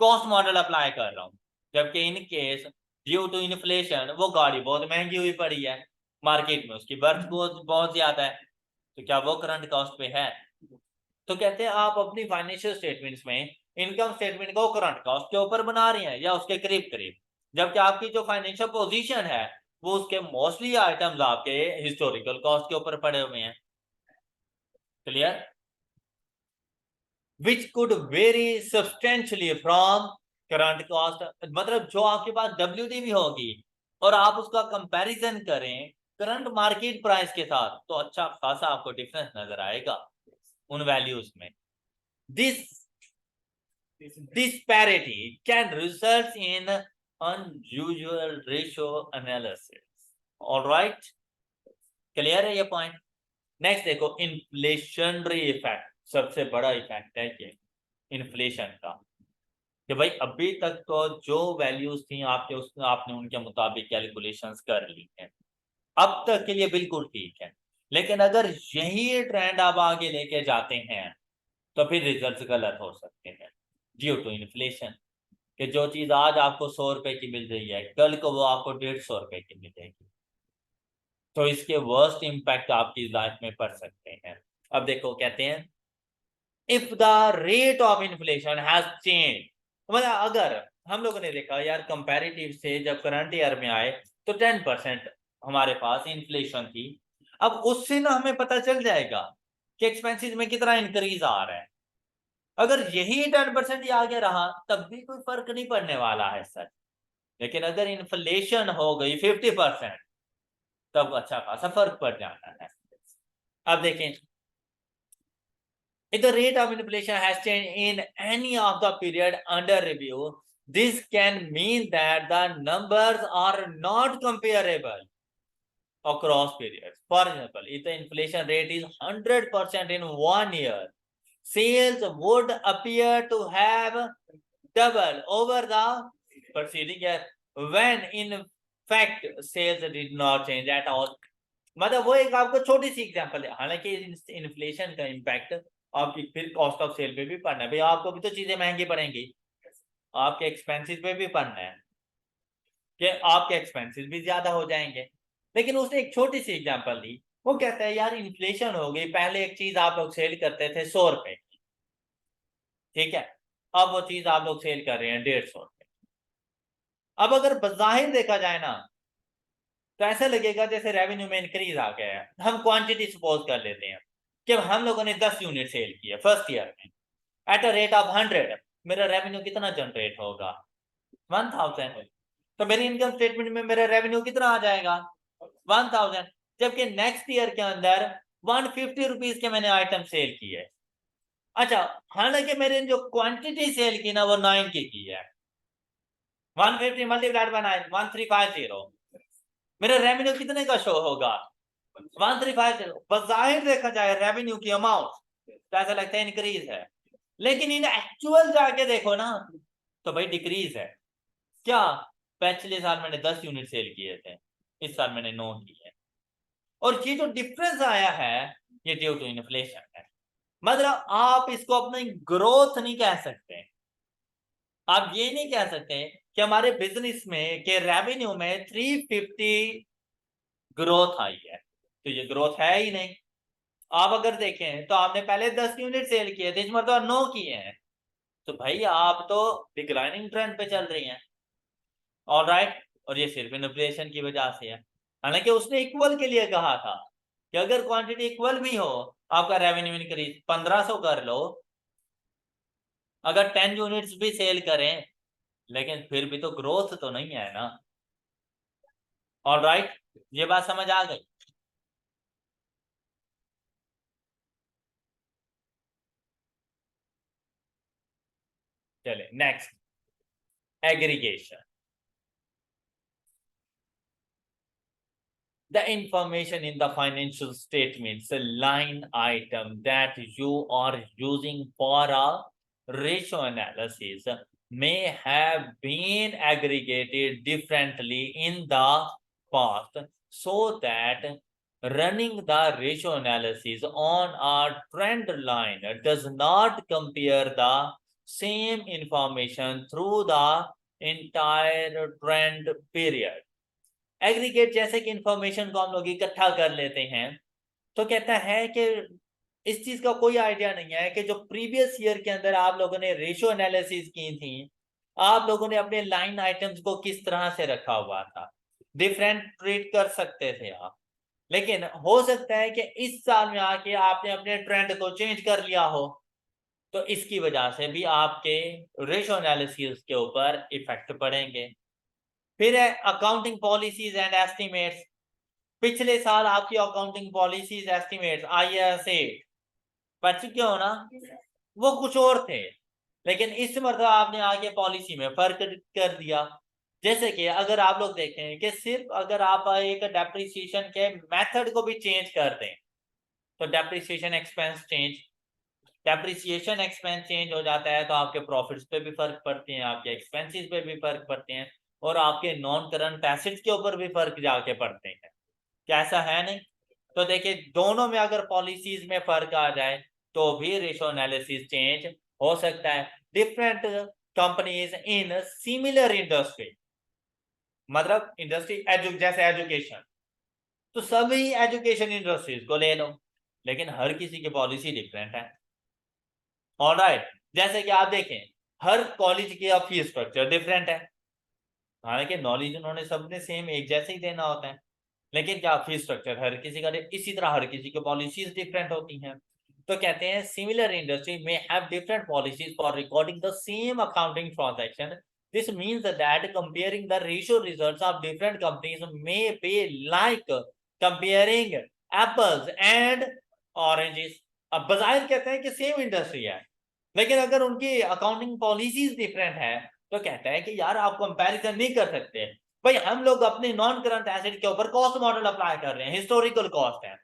Speaker 1: कॉस्ट मॉडल अप्लाई कर रहा हूँ, जबकि in case due to inflation वो गाड़ी बहुत महंगी हुई पड़ी है मार्केट में, उसकी बर्थ बहुत बहुत ज्यादा है, तो क्या वो करंट कॉस्ट पे है? तो कहते हैं आप अपनी फाइनेंशियल स्टेटमेंट्स में इनकम स्टेटमेंट को करंट कॉस्ट के ऊपर बना रही हैं या उसके करीब करीब, जबकि आपकी जो फाइनेंशियल पोजीशन है वो उसके मोस्टली आइटम्स आपके हिस्टोरिकल कॉस्ट के ऊपर पड़े हुए हैं। Clear? which could vary substantially from current cost, मतलब जो आपके पास WT भी होगी और आप उसका कंपैरिजन करें करंट मार्केट प्राइस के साथ तो अच्छा खासा आपको डिफरेंस नजर आएगा उन वैल्यूज में। This disparity can result in unusual ratio analysis. All right, clear है ये पॉइंट? नेक्स्ट देखो इन्फ्लेशनरी इफेक्ट, सबसे बड़ा इफेक्ट है ये इन्फ्लेशन का, कि भाई अभी तक तो जो वैल्यूज थी आपके उसमें आपने उनके मुताबिक कैलकुलेशंस कर ली है, अब तक के लिए बिल्कुल ठीक है, लेकिन अगर यही ट्रेंड आप आगे लेके जाते हैं तो फिर रिजल्ट्स गलत हो सकते हैं ड्यू टू इन्फ्लेशन, कि जो चीज आज आपको 100 रुपए की मिल रही है कल को वो आपको 150 रुपए की मिलेगी, तो इसके वर्स्ट इम्पैक्ट आपकी लाइफ में पड़ सकते हैं। अब देखो कहते हैं if the rate of inflation has change, मतलब अगर हम लोगों ने देखा यार कंपैरेटिव से जब करंट ईयर में आए तो 10% हमारे पास इन्फ्लेशन थी, अब उससे ना हमें पता चल जाएगा कि एक्सपेंसेस में कितना इंक्रीज आ रहा है, अगर यही 10% ही आगे रहा तब भी कोई फर्क नहीं पड़ने वाला है सर, लेकिन अगर इन्फ्लेशन हो गई 50% तब अच्छा खासा फर्क पड़ जाता है। अब देखें if the rate of inflation has changed in any of the period under review, this can mean that the numbers are not comparable across periods. For example, if the inflation rate is 100% in 1 year, sales would appear to have doubled over the preceding year, when in fact sales did not change at all. मतलब वो एक आपको छोटी सी example है, हालांकि inflation का impact आपकी फिर कॉस्ट ऑफ सेल पे भी पड़ना है, भाई आपको भी तो चीजें महंगी पड़ेंगी, आपके एक्सपेंसेस पे भी पड़ना है कि आपके एक्सपेंसेस भी ज्यादा हो जाएंगे, लेकिन उसने एक छोटी सी एग्जांपल दी, वो कहता है यार इन्फ्लेशन हो गई, पहले एक चीज आप लोग सेल करते थे 100 रुपए, ठीक है, अब वो चीज आप लोग सेल कर रहे हैं 150 रुपए। अब अगर बज़ाहिर देखा जाए ना तो ऐसा लगेगा जैसे रेवेन्यू में इंक्रीज आ गया है, हम क्वांटिटी सपोज कर लेते हैं कि हम लोगों ने 10 यूनिट सेल किया फर्स्ट ईयर में एट अ रेट ऑफ 100, मेरा रेवेन्यू कितना जनरेट होगा 1000, तो मेरी इनकम स्टेटमेंट में मेरा रेवेन्यू कितना आ जाएगा 1000, जबकि नेक्स्ट ईयर के अंदर 150 रुपीज के मैंने आइटम सेल किए, अच्छा हालांकि मेरे जो क्वांटिटी सेल की ना वो 9 की है, 150 मल्टीप्लाइड बाय 9 1350, मेरा रेवेन्यू कितने का शो होगा 1350, बज़ाहिर देखा जाए रेवेन्यू की अमाउंट तो ऐसा लगता है इंक्रीज है, लेकिन इन एक्चुअल जाके देखो ना तो भाई डिक्रीज है। क्या पिछले साल मैंने 10 यूनिट सेल किए थे, इस साल मैंने 9 किए, और ये जो डिफरेंस आया है ये ड्यू टू इन्फ्लेशन है, मतलब आप इसको अपनी ग्रोथ नहीं कह सकते, आप ये नहीं कह सकते कि हमारे बिजनेस में के रेवेन्यू में 350 ग्रोथ आई है, तो ये ग्रोथ है ही नहीं। आप अगर देखें तो आपने पहले 10 यूनिट सेल किए थे, इस मरतबा 9 किए हैं, तो भाई आप तो डिक्लाइनिंग ट्रेंड पे चल रही हैं, ऑलराइट, और ये सिर्फ इन्फ्लेशन की वजह से है, हालांकि उसने इक्वल के लिए कहा था कि अगर क्वांटिटी इक्वल भी हो आपका रेवेन्यू इंक्रीज 1500 कर लो, अगर 10 यूनिट्स भी सेल करें लेकिन फिर भी तो ग्रोथ तो नहीं है ना। ऑल राइट, ये बात समझ आ गई। चले next, aggregation. The information in the financial statements, a line item that you are using for a ratio analysis, may have been aggregated differently in the past, so that running the ratio analysis on a trend line does not compare the same information through the entire trend period. Aggregate जैसे कि information को हम लोग इकट्ठा कर लेते हैं, तो कहता है कि इस चीज का कोई आइडिया नहीं है कि जो प्रीवियस ईयर के अंदर आप लोगों ने रेशियो एनालिसिस की थी, आप लोगों ने अपने लाइन आइटम्स को किस तरह से रखा हुआ था, डिफरेंट ट्रीट कर सकते थे आप। लेकिन हो सकता है कि इस साल में आके आपने अपने ट्रेंड को चेंज कर लिया हो, तो इसकी वजह से भी आपके रेशियो एनालिसिस के ऊपर इफेक्ट पड़ेंगे। फिर है अकाउंटिंग पॉलिसीज एंड एस्टिमेट्स। पिछले साल आपकी अकाउंटिंग पॉलिसीज एस्टिमेट्स IAS 8 पढ़ चुके हो ना, वो कुछ और थे, लेकिन इस मरतबा आपने आगे पॉलिसी में फर्क कर दिया। जैसे कि अगर आप लोग देखें कि सिर्फ अगर आप एक डेप्रिसिएशन के मेथड को भी चेंज कर दें, तो डेप्रिसिएशन एक्सपेंस चेंज हो जाता है, तो आपके प्रॉफिट्स पे भी फर्क पड़ते हैं, आपके एक्सपेंसेस पे भी फर्क पड़ते हैं, और आपके नॉन करंट एसेट्स के ऊपर भी फर्क जाके पड़ते हैं। क्या ऐसा है नहीं? तो देखिए, दोनों में अगर पॉलिसीज में फर्क आ जाए तो भी रेशो एनालिसिस चेंज हो सकता है। Different companies in similar industry, मतलब इंडस्ट्री जैसे एजुकेशन, तो सभी एजुकेशन इंडस्ट्रीज को ले लो, लेकिन हर किसी की पॉलिसी डिफरेंट है। ऑलराइट, जैसे कि आप देखें, हर कॉलेज की फीस स्ट्रक्चर डिफरेंट है, हालांकि नॉलेज उन्होंने सबने सेम एक जैसे ही देना होता है, लेकिन क्या फीस स्ट्रक्चर हर किसी का इसी तरह हर किसी की पॉलिसीज डिफरेंट होती हैं। तो कहते हैं सिमिलर इंडस्ट्री में have different policies for recording the same accounting transaction. This means that comparing the ratio results of different companies may be like comparing apples and oranges. अब बाजाहिर कहते हैं कि सेम इंडस्ट्री है, लेकिन अगर उनकी अकाउंटिंग पॉलिसीज डिफरेंट है, तो कहता है कि यार आप कंपैरिजन नहीं कर सकते। भाई हम लोग अपने नॉन करंट एसेट के ऊपर कॉस्ट मॉडल अप्लाई कर रहे हैं, हिस्टोरिकल कॉस्ट है,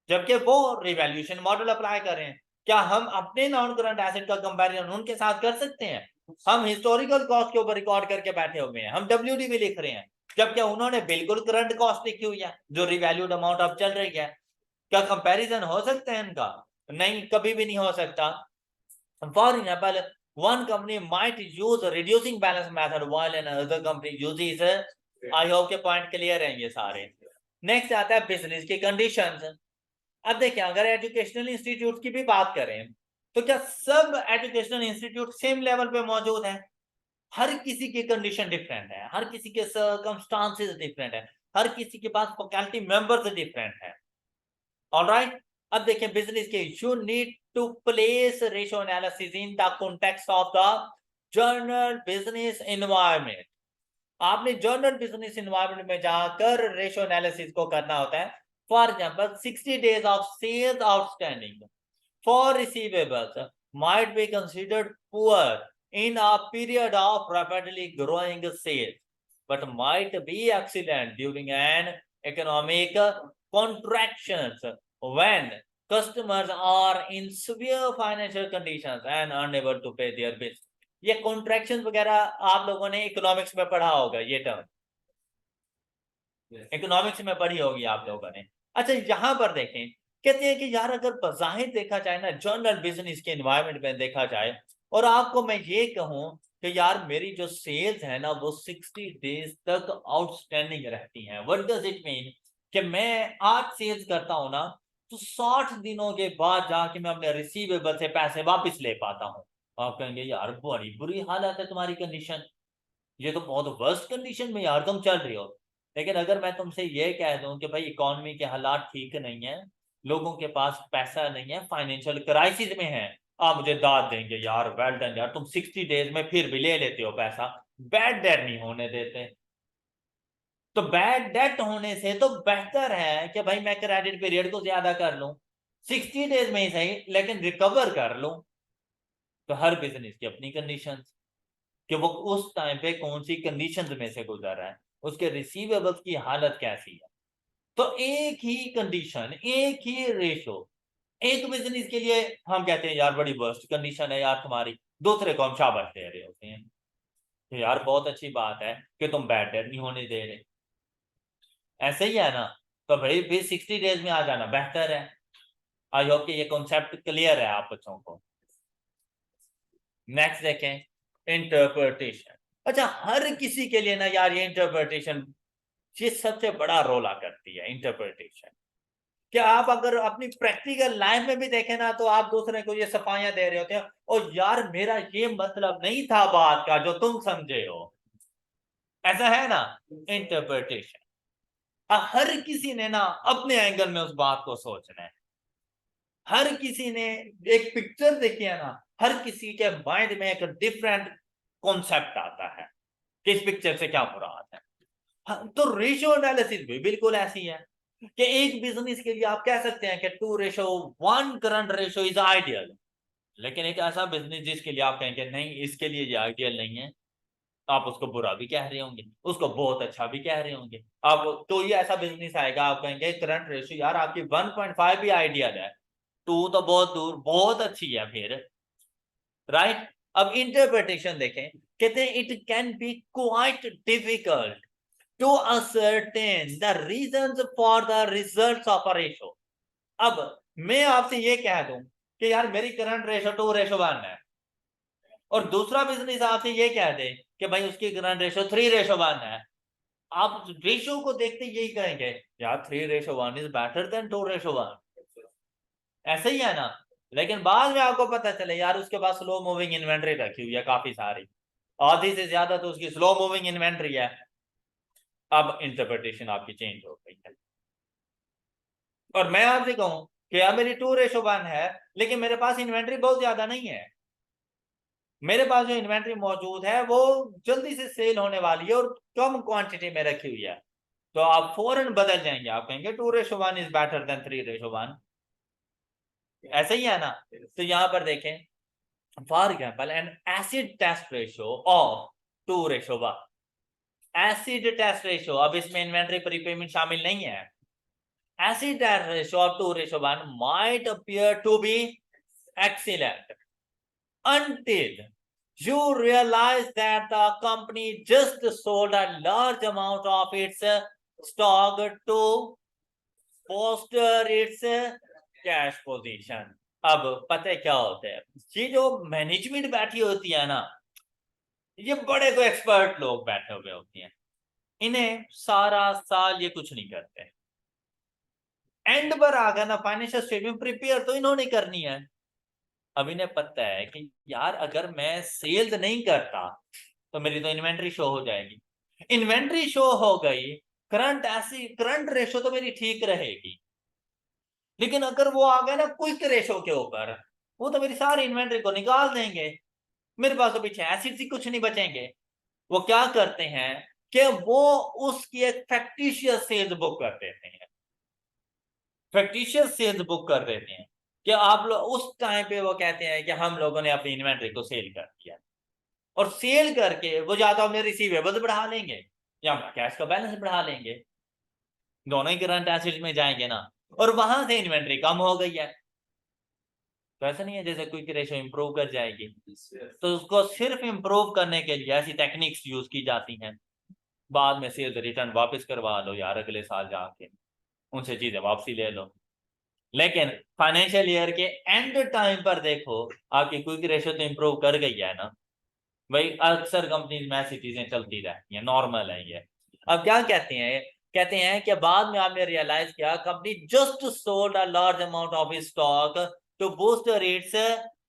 Speaker 1: जबकि वो रिवैल्यूएशन मॉडल अप्लाई कर रहे हैं। क्या हम अपने नॉन करंट एसेट का कंपैरिजन उनके साथ कर सकते हैं? हम हिस्टोरिकल कॉस्ट के ऊपर रिकॉर्ड करके बैठे हुए हैं, हम WDV लिख रहे हैं, जबकि उन्होंने बिल्कुल करंट कॉस्ट लिखी हुई है जो रिवैल्यूड अमाउंट अब चल रही है। क्या कंपैरिजन हो सकता है इनका? नहीं, कभी भी नहीं हो सकता। For example, one company might use a reducing balance method while another company uses I hope के पॉइंट क्लियर हैं ये सारे। नेक्स्ट आता है बिजनेस की कंडीशंस। अब देखिए, अगर एजुकेशनल इंस्टीट्यूट की भी बात करें, तो क्या सब एजुकेशनल इंस्टीट्यूट सेम लेवल पे मौजूद है? हर किसी की कंडीशन डिफरेंट है, हर किसी के सर्कमस्टांसेस डिफरेंट है, हर किसी के पास फैकल्टी मेंबर्स डिफरेंट है। ऑलराइट, अब देखिए बिजनेस के, you need to place ratio analysis in the context of the general business environment. आपने जनरल बिजनेस एनवायरनमेंट में जाकर रेशियो एनालिसिस को करना होता है। For example 60 days of sales outstanding for receivables might be considered poor in a period of rapidly growing sales, but might be excellent during an economic contractions when customers are in severe financial conditions and unable to pay their bills. ये contraction वगैरह आप लोगों ने economics में पढ़ा होगा, ये term economics में पढ़ी होगी आप लोगों ने। अच्छा, यहां पर देखें, कहते हैं कि यार अगर बाहिर देखा जाए ना, जनरल बिजनेस के एनवायरनमेंट में देखा जाए, और आपको मैं ये कहूं कि यार मेरी जो सेल्स है ना वो 60 डेज तक आउटस्टैंडिंग रहती हैं, व्हाट डज इट मीन? कि मैं आज सेल्स करता हूं ना, तो 60 दिनों के बाद जाके मैं अपने रिसीवेबल से पैसे वापस ले पाता हूं। आप कहेंगे यार बड़ी बुरी हालत है तुम्हारी कंडीशन, ये तो बहुत वर्स्ट कंडीशन में यार तुम चल रही हो। लेकिन अगर मैं तुमसे ये कह दूं कि भाई इकोनॉमी के हालात ठीक नहीं है, लोगों के पास पैसा नहीं है, फाइनेंशियल क्राइसिस में है, आप मुझे दाद देंगे यार वेल डन यार, तुम 60 डेज में फिर भी ले लेते हो पैसा। बैड डेट नहीं होने देते। तो बैड डेट होने से तो बेहतर है कि भाई मैं क्रेडिट पीरियड को ज्यादा कर लूं, 60 डेज में ही सही लेकिन रिकवर कर लूं। तो हर बिजनेस की अपनी कंडीशन, कि वो उस टाइम पे कौन सी कंडीशंस में से गुजर रहा है, उसके रिसीवेबल्स की हालत कैसी है। तो एक ही कंडीशन, एक ही रेशो, एक बिजनेस के लिए हम कहते हैं यार बड़ी वर्स्ट कंडीशन है यार तुम्हारी, दूसरे को हम शाबाश दे रहे होते हैं तो यार बहुत अच्छी बात है कि तुम बैड डेट नहीं होने दे रहे। ऐसे ही है ना। तो भाई भी 60 डेज में आ जाना बेहतर है। आई होप कि ये कॉन्सेप्ट क्लियर है आप बच्चों को। नेक्स्ट देखें, इंटरप्रिटेशन। अच्छा, हर किसी के लिए ना यार ये इंटरप्रिटेशन ये सबसे बड़ा रोल आ करती है इंटरप्रिटेशन। कि आप अगर अपनी प्रैक्टिकल लाइफ में भी देखें ना तो आप दूसरे को ये सफाइयां दे रहे होते हैं, और यार मेरा ये मतलब नहीं था बात का जो तुम समझे हो। ऐसा है ना इंटरप्रिटेशन। हर किसी ने ना अपने एंगल में उस बात को सोचना है। हर किसी ने एक पिक्चर देखी है ना, हर किसी के माइंड में एक डिफरेंट कॉन्सेप्ट आता है कि इस पिक्चर से क्या मुराद है। हाँ, तो रेशियो एनालिसिस भी बिल्कुल ऐसी है कि एक बिजनेस के लिए आप कह सकते हैं कि 2:1 करंट रेशियो इज आइडियल। लेकिन एक ऐसा बिजनेस जिसके लिए आप कहेंगे नहीं इसके लिए ये आइडियल नहीं है, आप उसको बुरा भी कह रहे होंगे, उसको बहुत अच्छा भी कह रहे होंगे। अब तो ये ऐसा बिजनेस आएगा आप कहेंगे करंट रेशियो यार आपकी 1.5 भी आइडियल है, 2 तो बहुत दूर, बहुत अच्छी है फिर। राइट। अब इंटरप्रिटेशन देखें, कहते हैं it can be quite difficult to ascertain the reasons for the results of a ratio। अब मैं आपसे ये कह दूं कि यार मेरी करंट रेशो 2:1 है, और दूसरा बिजनेस आपसे ये कह दे कि भाई उसकी करंट रेशो 3:1 है, आप रेशो को देखते यही कहेंगे यार 3:1 इज बेटर देन 2:1। ऐसे ही है ना। लेकिन बाद में आपको पता चले यार उसके पास स्लो मूविंग इन्वेंट्री रखी हुई है काफी सारी, आधी से ज्यादा तो उसकी स्लो मूविंग इन्वेंट्री है। अब इंटरप्रिटेशन आपकी चेंज हो गई है। और मैं आपसे कहूं कि यार मेरी 2:1 है लेकिन मेरे पास इन्वेंट्री बहुत ज्यादा नहीं है, मेरे पास जो इन्वेंट्री मौजूद है वो जल्दी से सेल होने वाली है और कम क्वांटिटी में रखी हुई है, तो आप फौरन बदल जाएंगे, आप कहेंगे 2:1 इज बेटर देन 3:1। ऐसा ही है ना। तो यहां पर देखें, for example an acid test ratio ऑफ 2:1, एसिड टेस्ट रेशियो, अब इसमें इन्वेंट्री प्रीपेमेंट शामिल नहीं है। Acid test ratio of 2:1 might appear to be excellent until you realize that the company just sold a large amount of its stock to bolster its cash position। अब पता है क्या होता है, ये जो मैनेजमेंट बैठी होती है ना, ये बड़े को एक्सपर्ट लोग बैठे हुए होते हैं, इन्हें सारा साल ये कुछ नहीं करते, एंड पर आ गया ना फाइनेंशियल स्टेटमेंट प्रिपेयर तो इन्होंने करनी है। अब इन्हें पता है कि यार अगर मैं सेल्स नहीं करता तो मेरी तो इन्वेंट्री शो हो जाएगी, इन्वेंट्री शो हो गई, करंट ऐसी करंट रेशो तो मेरी ठीक रहेगी, लेकिन अगर वो आ गया ना क्विक रेशो के ऊपर, वो तो मेरी सारी इन्वेंट्री को निकाल देंगे, मेरे पास तो पीछे एसिड्स ही कुछ नहीं बचेंगे। वो क्या करते हैं कि वो उसकी एक फैक्टिशियस सेल्स बुक कर देते हैं, फैक्टिशियस सेल्स बुक कर देते हैं कि आप लोग उस टाइम पे वो कहते हैं कि हम लोगों ने अपनी इन्वेंट्री को सेल कर दिया, और सेल करके वो या तो अपने रिसीवेबल्स बढ़ा लेंगे या कैश का बैलेंस बढ़ा लेंगे, दोनों ही करंट एसेट्स में जाएंगे ना, और वहां से इन्वेंट्री कम हो गई है। तो ऐसा नहीं है जैसे क्विक रेशो इंप्रूव कर जाएगी, तो उसको सिर्फ इंप्रूव करने के लिए ऐसी टेक्निक्स यूज की जाती हैं। बाद में सेल्स रिटर्न वापस करवा लो यार, अगले साल जाके उनसे चीजें वापसी ले लो, लेकिन फाइनेंशियल ईयर के एंड टाइम पर देखो आपकी क्विक रेशो तो इंप्रूव कर गई है ना। भाई अक्सर कंपनीज में ऐसी चीजें चलती रहती हैं, नॉर्मल है ये। अब क्या कहते हैं कि बाद में आपने रियलाइज किया company just sold a large amount of stock to boost its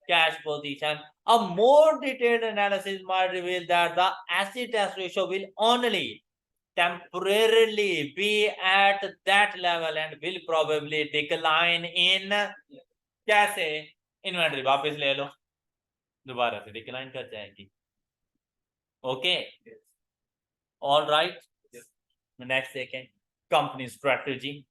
Speaker 1: cash position. A more detailed analysis might reveal that the acid test ratio will only temporarily be at that level and will probably decline in, कैसे, inventory वापस ले लो, दोबारा से decline कर जाएगी। Okay, all right. Next देखें, company strategy.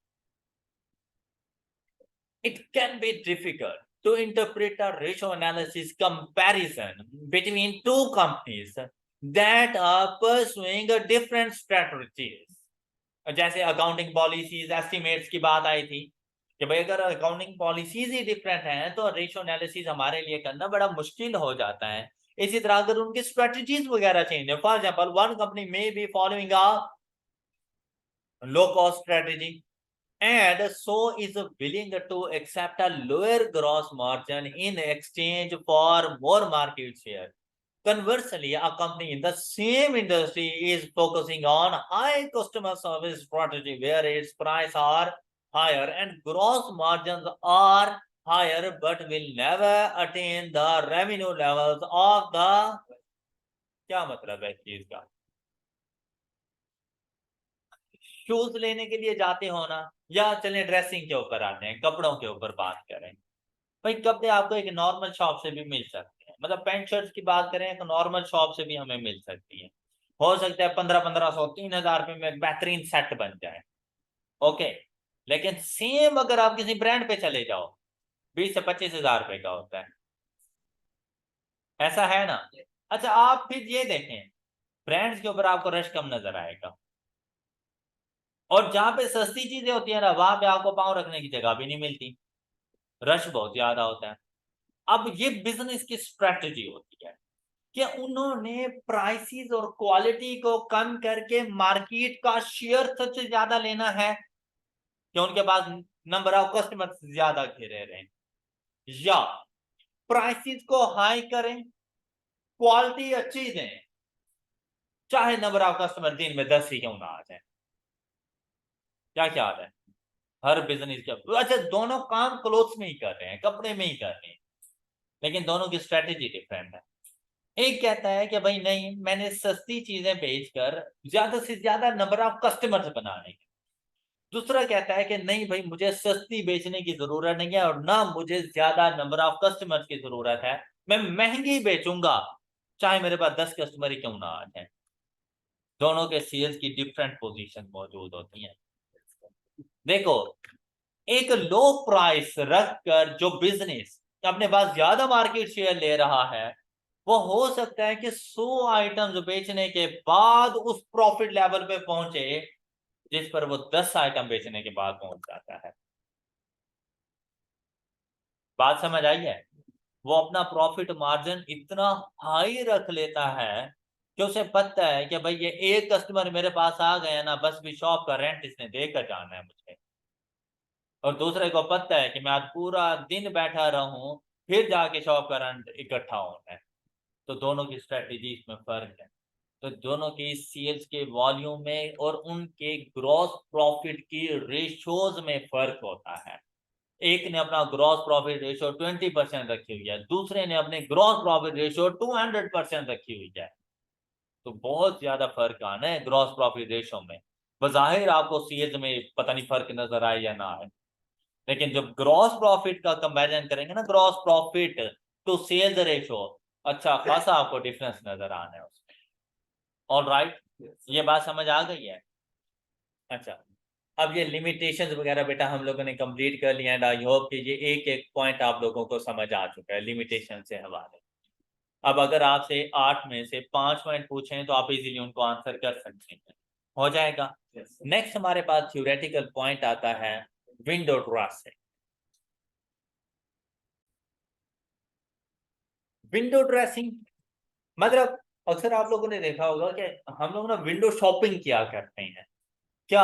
Speaker 1: It can be difficult to interpret a ratio analysis comparison between two companies that are pursuing a different strategies. जैसे accounting policies estimates की बात आई थी कि भाई अगर अकाउंटिंग पॉलिसीज ही डिफरेंट हैं तो रेशियो एनालिसिस हमारे लिए करना बड़ा मुश्किल हो जाता है। इसी तरह अगर उनकी स्ट्रेटजीज वगैरह चेंज है, for example one company may be following a low cost strategy and so is willing to accept a lower gross margin in exchange for more market share. Conversely, a company in the same industry is focusing on high customer service strategy where its price are higher and gross margins are higher but will never attain the revenue levels of the, क्या मतलब है चीज का? Shoes लेने के लिए जाते हो ना, या चलें ड्रेसिंग के ऊपर आते हैं, कपड़ों के ऊपर बात करें। भाई कपड़े आपको एक नॉर्मल शॉप से भी मिल सकते हैं, मतलब पैंट शर्ट की बात करें तो नॉर्मल शॉप से भी हमें मिल सकती है। हो सकता है 1500 3000 रुपए में बेहतरीन सेट बन जाए, ओके। लेकिन सेम अगर आप किसी ब्रांड पे चले जाओ 20 से 25 हजार रुपए का होता है, ऐसा है ना। अच्छा आप फिर ये देखें, ब्रांड्स के ऊपर आपको रश कम नजर आएगा, और जहां पे सस्ती चीजें होती है ना वहां पे आपको पाँव रखने की जगह भी नहीं मिलती, रश बहुत ज्यादा होता है। अब ये बिजनेस की स्ट्रेटजी होती है कि उन्होंने प्राइसेस और क्वालिटी को कम करके मार्केट का शेयर सबसे ज्यादा लेना है, कि उनके पास नंबर ऑफ कस्टमर ज्यादा घेरे रहे, या प्राइसेस को हाई करें, क्वालिटी अच्छी दें, चाहे नंबर ऑफ कस्टमर दिन में 10 ही क्यों ना आ जाए। क्या ख्याल है? हर बिजनेस का अच्छा, दोनों काम क्लोथ्स में ही कर रहे हैं, कपड़े में ही कर रहे हैं, लेकिन दोनों की स्ट्रेटेजी डिफरेंट है। एक कहता है कि भाई नहीं, मैंने सस्ती चीजें बेचकर ज्यादा से ज्यादा नंबर ऑफ कस्टमर्स बनाने हैं। दूसरा कहता है कि नहीं भाई, मुझे सस्ती बेचने की जरूरत नहीं है और ना मुझे ज्यादा नंबर ऑफ कस्टमर्स की जरूरत है, मैं महंगी बेचूंगा चाहे मेरे पास 10 कस्टमर ही क्यों ना आ जाए। दोनों के सेल्स की डिफरेंट पोजीशन मौजूद होती हैं। देखो, एक लो प्राइस रखकर जो बिजनेस अपने पास ज्यादा मार्केट शेयर ले रहा है, वो हो सकता है कि 100 आइटम्स बेचने के बाद उस प्रॉफिट लेवल पे पहुंचे जिस पर वो 10 आइटम बेचने के बाद पहुंच जाता है। बात समझ आई है? वो अपना प्रॉफिट मार्जिन इतना हाई रख लेता है कि उसे पता है कि भाई ये एक कस्टमर मेरे पास आ गया ना, बस भी शॉप का रेंट इसने देकर जाना है मुझे, और दूसरे को पता है कि मैं आज पूरा दिन बैठा रहूं फिर जाके शॉप का रेंट इकट्ठा होना है। तो दोनों की स्ट्रेटेजी में फर्क है। तो दोनों की सेल्स के वॉल्यूम में और उनके ग्रॉस प्रॉफिट की रेशियोज में फर्क होता है। एक ने अपना ग्रॉस प्रॉफिट रेशियो 20% रखी हुई है, दूसरे ने अपने ग्रॉस प्रॉफिट रेशियो 200% रखी हुई है। तो बहुत ज्यादा फर्क आना है ग्रॉस प्रॉफिट रेशियो में। बज़ाहिर आपको सेल्स में पता नहीं फर्क नजर आए या ना आए, लेकिन जब ग्रॉस प्रॉफिट का कंपैरिजन करेंगे ना, gross profit to sales ratio, अच्छा खासा आपको डिफरेंस नजर आना है उसमें। ऑल राइट, ये बात समझ आ गई है? अच्छा, अब ये लिमिटेशंस वगैरह बेटा हम लोगों ने कंप्लीट कर लिया एंड आई होप कि ये एक एक पॉइंट आप लोगों को समझ आ चुका है लिमिटेशन से हवाले। अब अगर आपसे 8 में से 5 पॉइंट पूछें तो आप इजीली उनको आंसर कर सकते हैं, हो जाएगा। नेक्स्ट हमारे पास थ्योरेटिकल पॉइंट आता है विंडो ड्रेसिंग। विंडो ड्रेसिंग मतलब अक्सर आप लोगों ने देखा होगा कि हम लोग ना विंडो शॉपिंग किया करते हैं। क्या,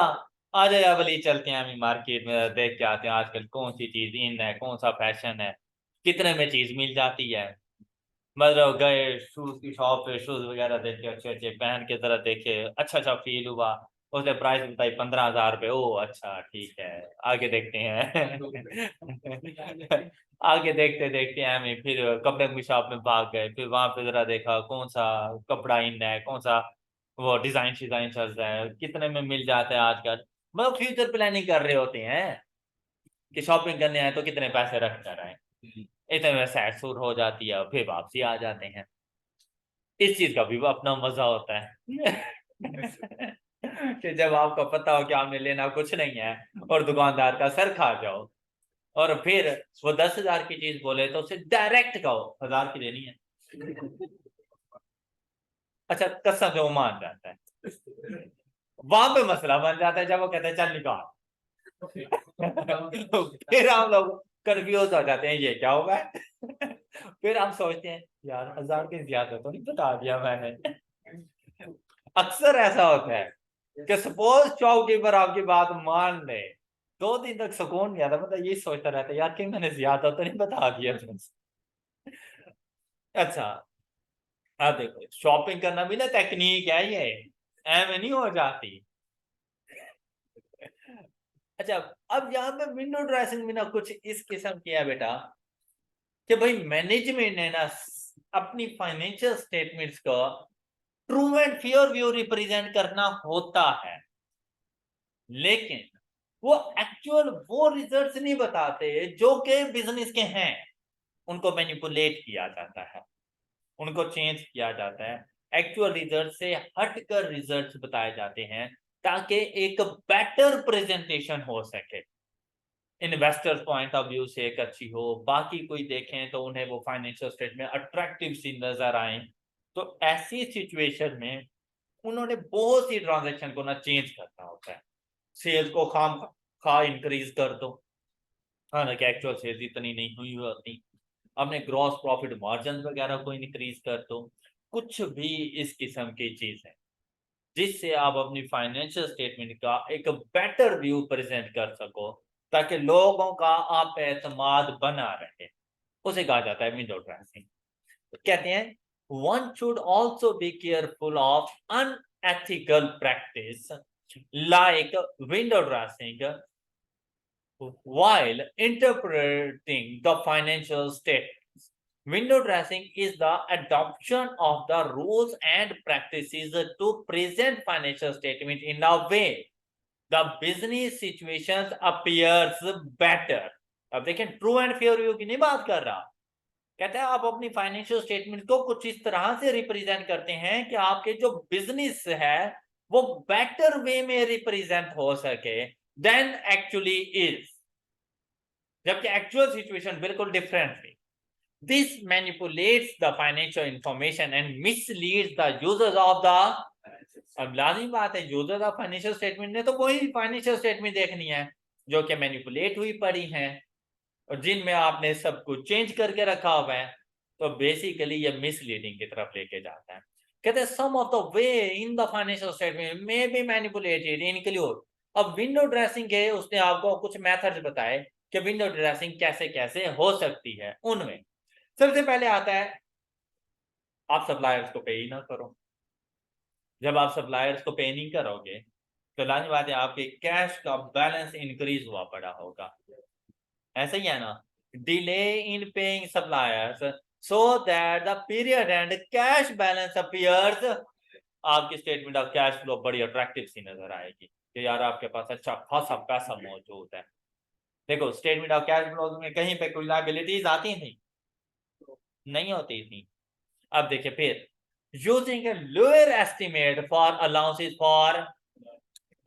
Speaker 1: आ जाए वली चलते हैं हम मार्केट में, देख के आते हैं आजकल कौन सी चीज इन है, कौन सा फैशन है, कितने में चीज मिल जाती है। मतलब गए शूज की शॉप पे, शूज वगैरह देखे, अच्छे अच्छे पहन के जरा देखे, अच्छा अच्छा फील हुआ, उसने प्राइस बताई 15,000 रुपये। ओ अच्छा ठीक है, आगे देखते हैं। आगे देखते देखते हमें फिर कपड़े की शॉप में भाग गए, फिर वहां पे जरा देखा कौन सा कपड़ा इन है, कौन सा वो डिजाइन शिजाइन चल रहा है, कितने में मिल जाता है आजकल। मतलब फ्यूचर प्लानिंग कर रहे होते हैं कि शॉपिंग करने आए तो कितने पैसे रख कर आए, इतने में सैर सुर हो जाती है और फिर वापसी आ जाते हैं। इस चीज का भी अपना मजा होता है कि जब आपको पता हो कि आपने लेना कुछ नहीं है और दुकानदार का सर खा जाओ, और फिर वो 10,000 की चीज बोले तो उसे डायरेक्ट कहो 1,000 की लेनी है। अच्छा, कसम से वो मान जाता है, वहां पे मसला बन जाता है जब वो कहते हैं चल निकाल। फिर हम लोग कंफ्यूज हो जाते हैं, ये क्या होगा। फिर हम सोचते हैं यार 1,000 की ज्यादा तो नहीं बता दिया मैंने। अक्सर ऐसा होता है कि सपोज शॉपकीपर आपकी बात मान ले, 2 दिन तक सुकून नहीं आता, मतलब ये सोचता रहता है यार कि मैंने ज्यादा तो नहीं बता दिया। अच्छा, अब देखो शॉपिंग करना भी ना टेक्निक है, ये ऐਵੇਂ नहीं हो जाती। अच्छा, अब यहाँ पे विंडो ड्रेसिंग भी ना कुछ इस किस्म की है बेटा कि भाई मैनेजमेंट ने ना अपनी फाइनेंशियल स्टेटमेंट्स को true and fair view represent करना होता है, लेकिन वो एक्चुअल वो रिजल्ट्स नहीं बताते जो कि बिजनेस के हैं। उनको मैनिपुलेट किया जाता है, उनको चेंज किया जाता है, एक्चुअल रिजल्ट से हटकर रिजल्ट्स बताए जाते हैं ताकि एक बेटर प्रेजेंटेशन हो सके, इन्वेस्टर पॉइंट ऑफ व्यू से एक अच्छी हो, बाकी कोई देखें तो उन्हें वो फाइनेंशियल स्टेटमेंट अट्रैक्टिव सी नजर आए। तो ऐसी सिचुएशन में उन्होंने बहुत सी ट्रांजैक्शन को ना चेंज करना होता है। सेल्स को खाम खा इंक्रीज कर दो, हालांकि एक्चुअल सेल्स इतनी नहीं हुई होती, अपने ग्रॉस प्रॉफिट मार्जिन वगैरह को इंक्रीज कर दो, कुछ भी इस किस्म की चीज है जिससे आप अपनी फाइनेंशियल स्टेटमेंट का एक बेटर व्यू प्रेजेंट कर सको, ताकि लोगों का आप पे एतमाद बना रहे, उसे कहा जाता है विंडो ड्रेसिंग। तो कहते हैं one should also be careful of unethical practice like window dressing while interpreting the financial statements. Window dressing is the adoption of the rules and practices to present financial statement in a way the business situations appears better. अब देखें, true and fair view की नहीं बात कर रहा, कहते हैं आप अपनी फाइनेंशियल स्टेटमेंट को कुछ इस तरह से रिप्रेजेंट करते हैं कि आपके जो बिजनेस है वो बेटर वे में रिप्रेजेंट हो सके देन एक्चुअली इज, जबकि एक्चुअल सिचुएशन बिल्कुल डिफरेंट थी। This manipulates the financial information and misleads the users of the. अब लाजिम बात है, यूजर्स ऑफ फाइनेंशियल स्टेटमेंट ने तो वही फाइनेंशियल स्टेटमेंट देखनी है जो कि मैनिपुलेट हुई पड़ी हैं और जिनमें आपने सब कुछ चेंज करके रखा हुआ है। तो बेसिकली ये मिसलीडिंग की तरफ लेके जाता है। कहते हैं some of the way in the financial statement may be manipulated include. अब विंडो ड्रेसिंग के उसने आपको कुछ मेथड्स बताए कि विंडो ड्रेसिंग कैसे कैसे हो सकती है। उनमें सबसे पहले आता है आप सप्लायर्स को पे ही ना करो। जब आप सप्लायर्स को पे नहीं करोगे तो लाजमी बात है आपके कैश का बैलेंस इंक्रीज हुआ पड़ा होगा, ऐसा ही है ना। Delay in paying suppliers so that the period and cash balance appears. आपकी स्टेटमेंट ऑफ कैश फ्लो बड़ी अट्रैक्टिव सी नजर आएगी कि यार आपके पास अच्छा खासा पैसा मौजूद है। देखो स्टेटमेंट ऑफ कैश फ्लो में कहीं पे कोई लायबिलिटीज आती थी, नहीं होती थी। अब देखिए फिर using a lower estimate for allowances for.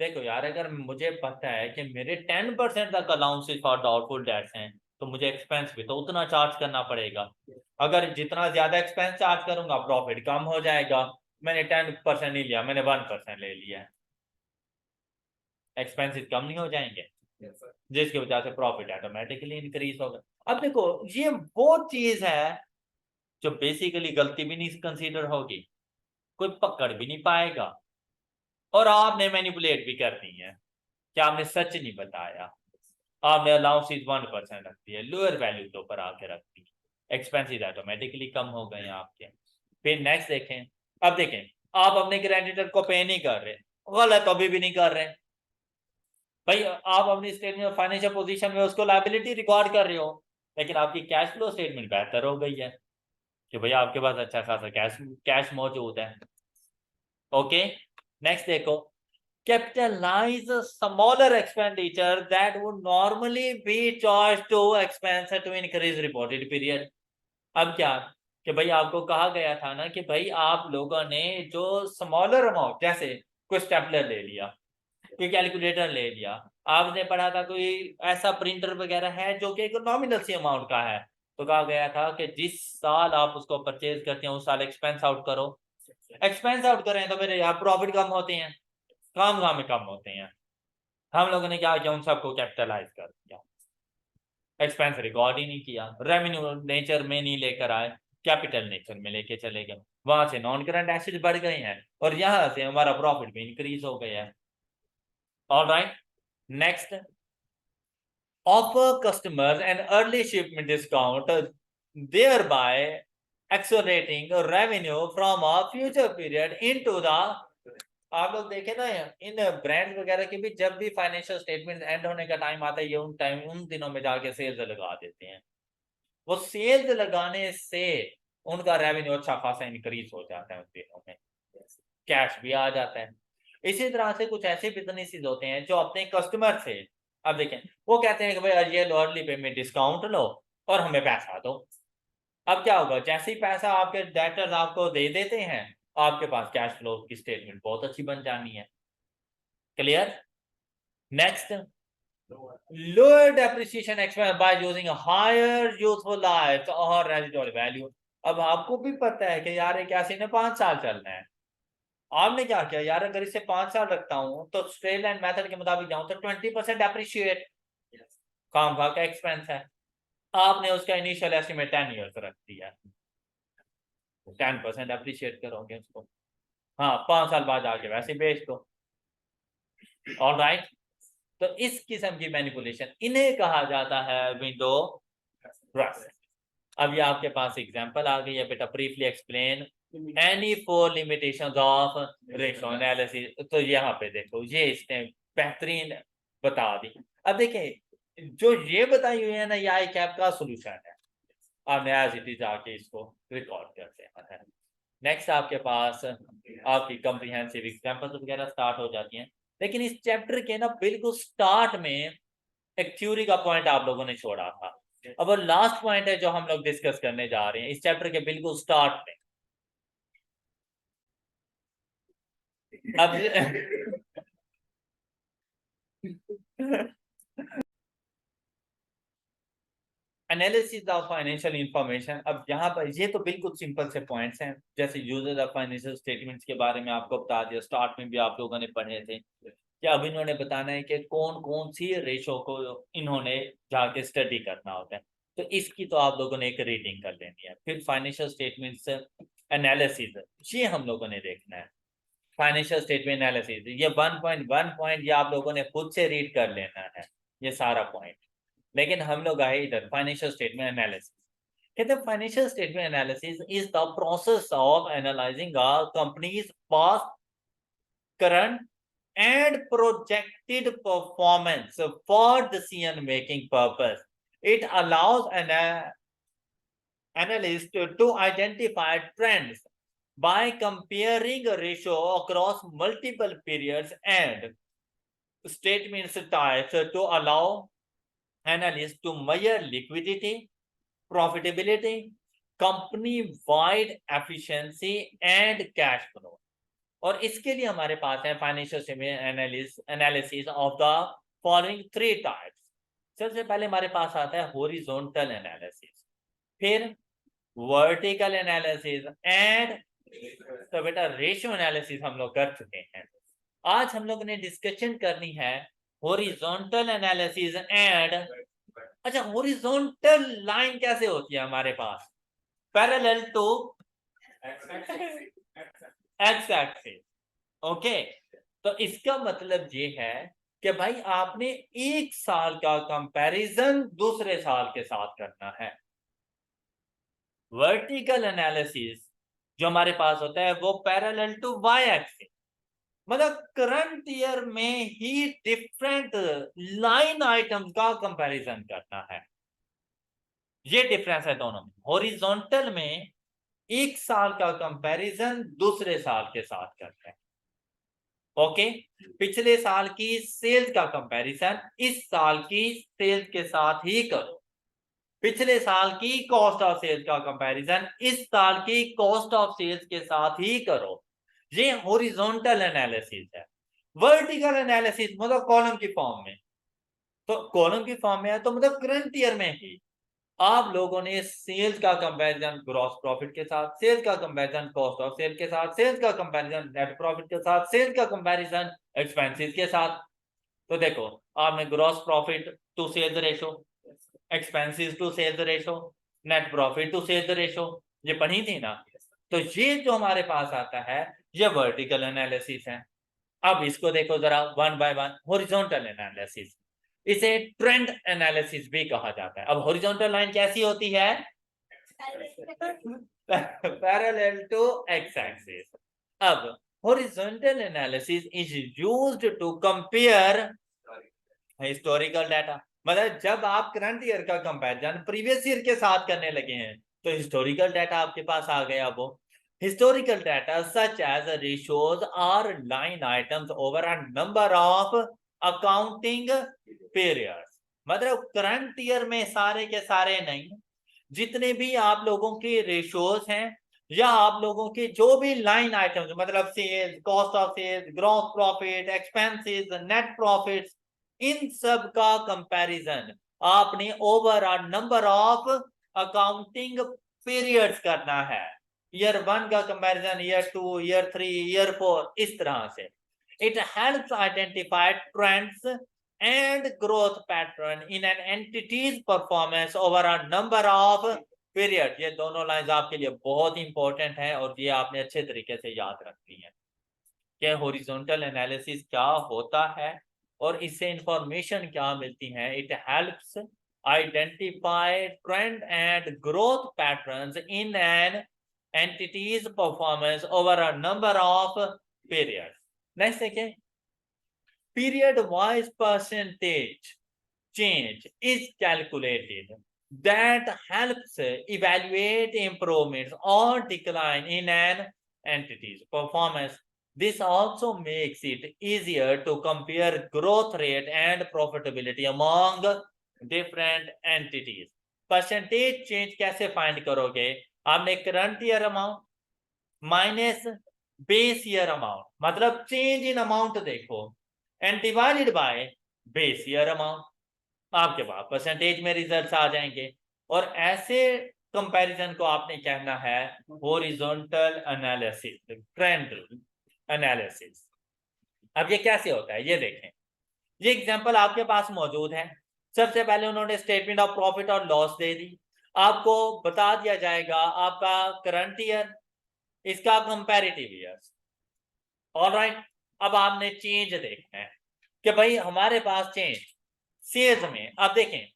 Speaker 1: देखो यार अगर मुझे पता है कि मेरे 10% तक अलाउंसेस फॉर डाउटफुल डेट्स हैं तो मुझे एक्सपेंस भी तो उतना चार्ज करना पड़ेगा। अगर जितना ज्यादा एक्सपेंस चार्ज करूंगा प्रॉफिट कम हो जाएगा। मैंने 10% नहीं लिया, मैंने 1% ले लिया, एक्सपेंसेस कम नहीं हो जाएंगे, जिसकी वजह से प्रॉफिट ऑटोमेटिकली इंक्रीज होगा। अब देखो ये वो चीज है जो बेसिकली गलती भी नहीं कंसीडर होगी, कोई पकड़ भी नहीं पाएगा, और आपने मैनिपुलेट भी कर दी है कि आपने सच नहीं बताया। आपने अलाउंसेस 1% रख दिया, लोअर वैल्यू के ऊपर आके रख दी, एक्सपेंसेस ऑटोमेटिकली कम हो गए आपके। फिर नेक्स्ट देखें, अब देखें आप अपने क्रेडिटर को पे नहीं कर रहे, गलत अभी भी नहीं कर रहे भाई, आप अपनी स्टेटमेंट फाइनेंशियल पोजीशन में उसको लायबिलिटी रिकॉर्ड कर रहे हो, लेकिन आपकी कैश फ्लो स्टेटमेंट बेहतर हो गई है कि भैया आपके पास अच्छा खासा कैश कैश मौजूद है। ओके, नेक्स्ट देखो, capitalize smaller expenditure that would normally be charged to expense to increase reported period। अब क्या, कि भाई आपको कहा गया था ना कि भाई आप लोगों ने जो स्मॉलर अमाउंट, जैसे कोई स्टेपलर ले लिया, कोई कैलकुलेटर ले लिया, आपने पढ़ा था कोई ऐसा प्रिंटर वगैरह है जो कि एक नॉमिनल सी अमाउंट का है, तो कहा गया था कि जिस साल आप उसको परचेज करते हैं उस साल एक्सपेंस आउट करो। एक्सपेंस आउट करें तो फिर यहाँ प्रॉफिट कम होते हैं, काम में कम होते हैं। हम लोगों ने क्या किया, उन सबको कैपिटलाइज कर दिया, एक्सपेंस रिकॉर्ड ही नहीं किया, रेवेन्यू नेचर में नहीं लेकर आए, कैपिटल नेचर में लेके चले गए। वहां से नॉन करंट एसेट बढ़ गए हैं और यहां से हमारा प्रॉफिट भी इंक्रीज हो गया है। Alright, next, offer customers an early shipment discount, thereby accelerating revenue from a future period into the। आप लोग देखे ना इन ब्रांड वगैरह के भी जब भी फाइनेंशियल स्टेटमेंट एंड होने का टाइम आता है, ये उन दिनों में जाके सेल्स लगा देते हैं। वो सेल्स लगाने से उनका रेवेन्यू अच्छा खासा इंक्रीज हो जाता है उन दिनों में, कैश भी आ जाता है। इसी तरह से कुछ ऐसे बिजनेसेस होते हैं जो अपने कस्टमर से, अब देखें, वो कहते हैं कि भाई ये लो अर्ली पेमेंट डिस्काउंट लो और हमें पैसा दो। अब क्या होगा, जैसे ही पैसा आपके डेटर्स आपको दे देते हैं, आपके पास कैश फ्लो की स्टेटमेंट बहुत अच्छी बन जानी है। Clear? Next, lower depreciation expense by using a higher useful life or residual value। अब आपको भी पता है कि यार एक ऐसे ने 5 साल चलना है, आपने क्या किया यार, अगर इसे 5 साल रखता हूं तो स्ट्रेट लाइन मेथड के मुताबिक जाऊं तो 20% डेप्रिशिएट, काम का एक्सपेंस है। आपने उसका इनिशियल एस्टिमेट 10 ईयर्स रख दिया, 10% अप्रिशिएट करोगे उसको, हाँ 5 साल बाद आके वैसे बेच दो। ऑलराइट, तो इस किस्म की मैनिपुलेशन इन्हें कहा जाता है विंडो ड्रेसिंग। अब ये आपके पास एग्जांपल आ गई है बेटा, briefly explain any four limitations of ratio analysis. तो यहाँ पे देखो ये इसने बेहतरीन बता दी। अब देखें जो ये बताई हुई है ना, ये आई कैप का सोल्यूशन है, आपने एज इट इज आके इसको रिकॉर्ड करते हैं। नेक्स्ट आपके पास आपकी कॉम्प्रिहेंसिव एग्जांपल्स वगैरह स्टार्ट हो जाती हैं, लेकिन इस चैप्टर के ना बिल्कुल स्टार्ट में एक थ्योरी का पॉइंट आप लोगों ने छोड़ा था। अब लास्ट पॉइंट है जो हम लोग डिस्कस करने जा रहे हैं इस चैप्टर के बिल्कुल स्टार्ट में। अब एनालिसिस ऑफ फाइनेंशियल इंफॉर्मेशन। अब यहाँ पर ये तो बिल्कुल सिंपल से पॉइंट्स हैं, जैसे यूजेस ऑफ फाइनेंशियल स्टेटमेंट्स के बारे में आपको बता दिया, स्टार्ट में भी आप लोगों ने पढ़े थे। क्या अब इन्होंने बताना है कि कौन कौन सी रेशो को इन्होंने जाके स्टडी करना होता है, तो इसकी तो आप लोगों ने एक रीडिंग कर लेनी है। फिर फाइनेंशियल स्टेटमेंट्स एनालिसिस ये हम लोगों ने देखना है। फाइनेंशियल स्टेटमेंट एनालिसिस ये 1.1 पॉइंट ये आप लोगों ने खुद से रीड कर लेना है, ये सारा पॉइंट। लेकिन हम लोग आए इधर फाइनेंशियल स्टेटमेंट एनालिसिस। कहते हैं financial statement analysis is the process of analysing a companies past, current and projected performance for decision making purpose। It allows an analyst to identify trends by comparing a ratio across multiple periods and statements types to allow analysts to measure liquidity, profitability, company wide efficiency and cash flow। और इसके लिए हमारे पास है financial analysis of the following 3 types. सबसे पहले हमारे पास आता है हॉरिजॉन्टल एनालिसिस, फिर वर्टिकल एनालिसिस एंड तो बेटा रेशियो एनालिसिस हम लोग कर चुके हैं। आज हम लोग ने डिस्कशन करनी है हॉरिजॉन्टल एनालिसिस एंड, अच्छा हॉरिजॉन्टल लाइन कैसे होती है हमारे पास, parallel to X axis. Okay, तो इसका मतलब ये है कि भाई आपने एक साल का कंपैरिजन दूसरे साल के साथ करना है। वर्टिकल एनालिसिस जो हमारे पास होता है वो पैरेलल टू वाई एक्सिस, मतलब करंट ईयर में ही डिफरेंट लाइन आइटम का कंपैरिजन करना है। ये डिफरेंस है दोनों में। हॉरिजॉन्टल में एक साल का कंपैरिजन दूसरे साल के साथ करते हैं। ओके, पिछले साल की सेल्स का कंपैरिजन इस साल की सेल्स के साथ ही करो। पिछले साल की कॉस्ट ऑफ सेल्स का कंपैरिजन इस साल की कॉस्ट ऑफ सेल्स के साथ ही करो। ये हॉरिजॉन्टल एनालिसिस है। वर्टिकल एनालिसिस मतलब कॉलम की फॉर्म में, तो कॉलम की फॉर्म में है तो मतलब करंट ईयर में ही आप लोगों ने सेल्स का कंपैरिजन ग्रॉस प्रॉफिट के साथ, सेल्स का कंपैरिजन कॉस्ट ऑफ सेल के साथ, सेल्स का कंपैरिजन नेट प्रॉफिट के साथ, सेल्स का कंपैरिजन एक्सपेंसेस के साथ। तो देखो आपने gross profit to sales ratio, expenses to sales ratio, net profit to sales ratio, ये पढ़ी थी ना। तो ये जो हमारे पास आता है ये वर्टिकल एनालिसिस है। अब इसको देखो जरा one by one, horizontal analysis, इसे ट्रेंड एनालिसिस भी कहा जाता है। अब हॉरिजॉन्टल लाइन कैसी होती है? Parallel to X axis. अब horizontal analysis is used to compare historical data, मतलब जब आप करंट ईयर का कंपैरिजन प्रीवियस ईयर के साथ करने लगे हैं तो हिस्टोरिकल डाटा आपके पास आ गया। वो historical data such as ratios are line items over a number of accounting periods, मतलब करंट ईयर में सारे के सारे नहीं, जितने भी आप लोगों के रेशियोज हैं या आप लोगों के जो भी लाइन आइटम्स, मतलब sales, cost of sales, gross profit, expenses, net profits, इन सब का कंपैरिजन आपने over a number of accounting periods करना है। ईयर 1 का कंपैरिजन ईयर 2, ईयर 3, ईयर 4, इस तरह से। It helps identify trends and growth pattern in an entity's performance over a number of period। ये दोनों लाइंस आपके लिए बहुत इंपॉर्टेंट है और ये आपने अच्छे तरीके से याद रखनी है कि हॉरिजॉन्टल एनालिसिस क्या होता है और इससे इंफॉर्मेशन क्या मिलती है। It helps identify trend and growth patterns in an entities performance over a number of period. Next देखिए, period wise percentage change is calculated that helps evaluate improvements or decline in an entity's performance। This also makes it easier to compare growth rate and profitability among different entities। Percentage change कैसे find करोगे? आपने current year amount minus base year amount, मतलब change in amount देखो, and divided by base year amount, आपके पास percentage में results आ जाएंगे। और ऐसे कंपैरिजन को आपने कहना है हॉरिजॉन्टल एनालिसिस, ट्रेंड एनालिसिस। अब ये कैसे होता है ये देखें, ये एग्जांपल आपके पास मौजूद है। सबसे पहले उन्होंने स्टेटमेंट ऑफ प्रॉफिट और लॉस दे दी, आपको बता दिया जाएगा आपका करंट ईयर, इसका कंपैरेटिव ईयर। ऑलराइट, अब आपने चेंज देखना है कि भाई हमारे पास चेंज सेल्स में, अब देखें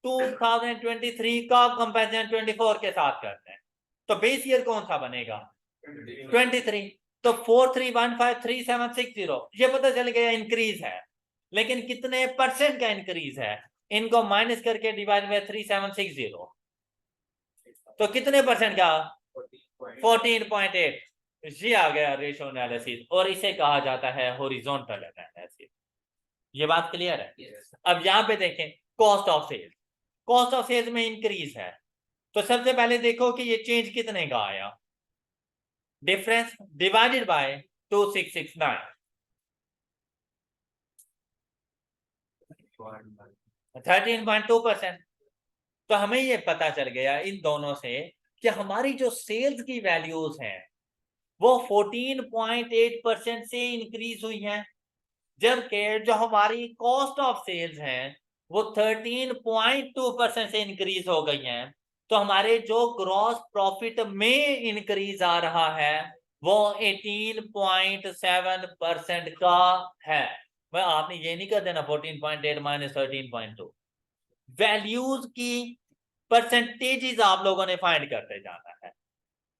Speaker 1: 2023 का कंपैरिजन 24 के साथ करते हैं तो बेस ईयर कौन सा बनेगा? 23। तो 43153760 ये पता चल गया इंक्रीज है, लेकिन कितने परसेंट का इंक्रीज है? इनको माइनस करके डिवाइड बाय 3760 तो कितने परसेंट का? 14.8। ये आ गया रेशियो एनालिसिस और इसे कहा जाता है हॉरिजॉन्टल एनालिसिस। ये बात क्लियर है? yes। अब यहां पे देखें cost of sales, cost of sales में इंक्रीज है तो सबसे पहले देखो कि ये चेंज कितने का आया, डिफरेंस डिवाइडेड बाय 2669, 13.2%। तो हमें ये पता चल गया इन दोनों से कि हमारी जो सेल्स की वैल्यूज हैं वो 14.8% से इंक्रीज हुई हैं, जबकि जो हमारी कॉस्ट ऑफ सेल्स हैं वो 13.2% से इंक्रीज हो गई हैं। तो हमारे जो ग्रॉस प्रॉफिट में इंक्रीज आ रहा है वो 18.7% का है। मैं आपने ये नहीं कर देना 14.8 माइनस 13.2, वैल्यूज की परसेंटेजेस आप लोगों ने फाइंड करते जाना है।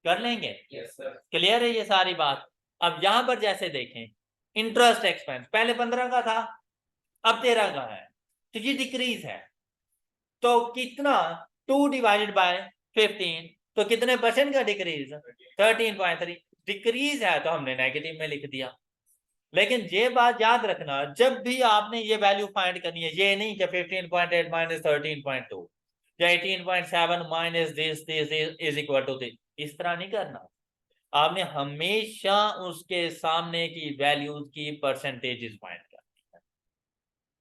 Speaker 1: कर लेंगे? yes, क्लियर है ये सारी बात? अब यहां पर जैसे देखें इंटरेस्ट एक्सपेंस पहले 15 का था अब 13 का है तो ये डिक्रीज है। तो कितना? 2 डिवाइडेड बाय 15 तो कितने परसेंट का डिक्रीज? 13.3। डिक्रीज है तो हमने नेगेटिव में लिख दिया। लेकिन ये बात याद रखना जब भी आपने ये वैल्यू फाइंड करनी है, ये नहीं कि 15.8 माइनस 13.2, या 18.7 minus this is equal to this, इस तरह नहीं करना। आपने हमेशा उसके सामने की वैल्यूज की परसेंटेजेस फाइंड करनी है।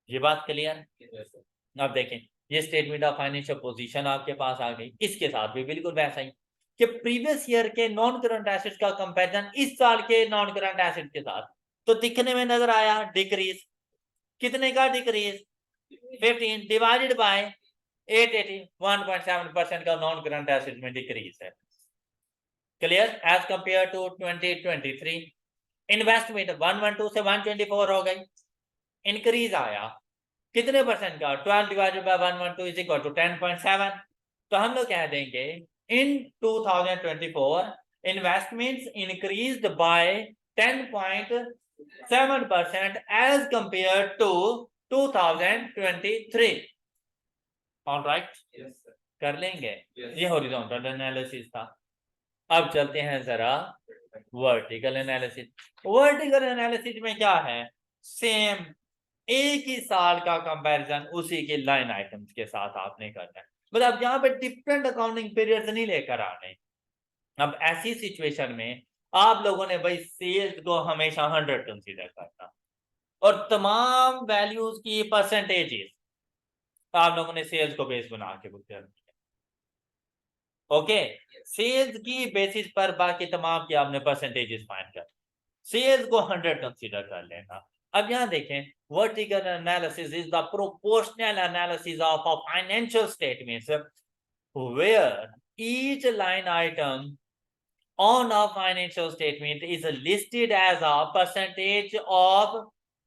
Speaker 1: ये बात क्लियर है? अब देखें, ये स्टेटमेंट ऑफ फाइनेंशियल पोजीशन आपके पास आ गई, इसके साथ भी बिल्कुल वैसा ही कि प्रीवियस ईयर के नॉन करंट एसेट्स का कंपैरिजन इस साल के नॉन करंट एसेट के साथ, तो दिखने में नजर आया डिक्रीज। कितने का डिक्रीज? 15 डिवाइडेड बाय 880, 1.7% का नॉन करंट एसेट में डिक्रीज है। Clear? As compare to 2023 investment 112 से 124 हो गई, इंक्रीज आया कितने परसेंट का? 12 divided by 112 is equal to 10.7। तो हम लोग कह देंगे in 2024 investments increased by 10.7% as compare to 2023। Alright, कर लेंगे। ये हॉरिजॉन्टल एनालिसिस था। अब चलते हैं जरा वर्टिकल एनालिसिस। वर्टिकल एनालिसिस में क्या है? सेम एक ही साल का कंपैरिजन उसी के लाइन आइटम्स के साथ आपने करना है, मतलब यहाँ पे डिफरेंट अकाउंटिंग पीरियड्स नहीं लेकर आने। अब ऐसी सिचुएशन में आप लोगों ने भाई सेल्स को हमेशा 100 कंसीडर करना और तमाम वैल्यूज की परसेंटेजेस आप लोगों ने सेल्स को बेस बना के बुक करनी है। ओके, सेल्स की बेसिस पर बाकी तमाम की आपने परसेंटेजेस फाइंड कर, सेल्स को 100 कंसीडर कर लेना। अब यहां देखें, vertical analysis is the proportional analysis of a financial statements where each line item on a financial statement is listed as a percentage of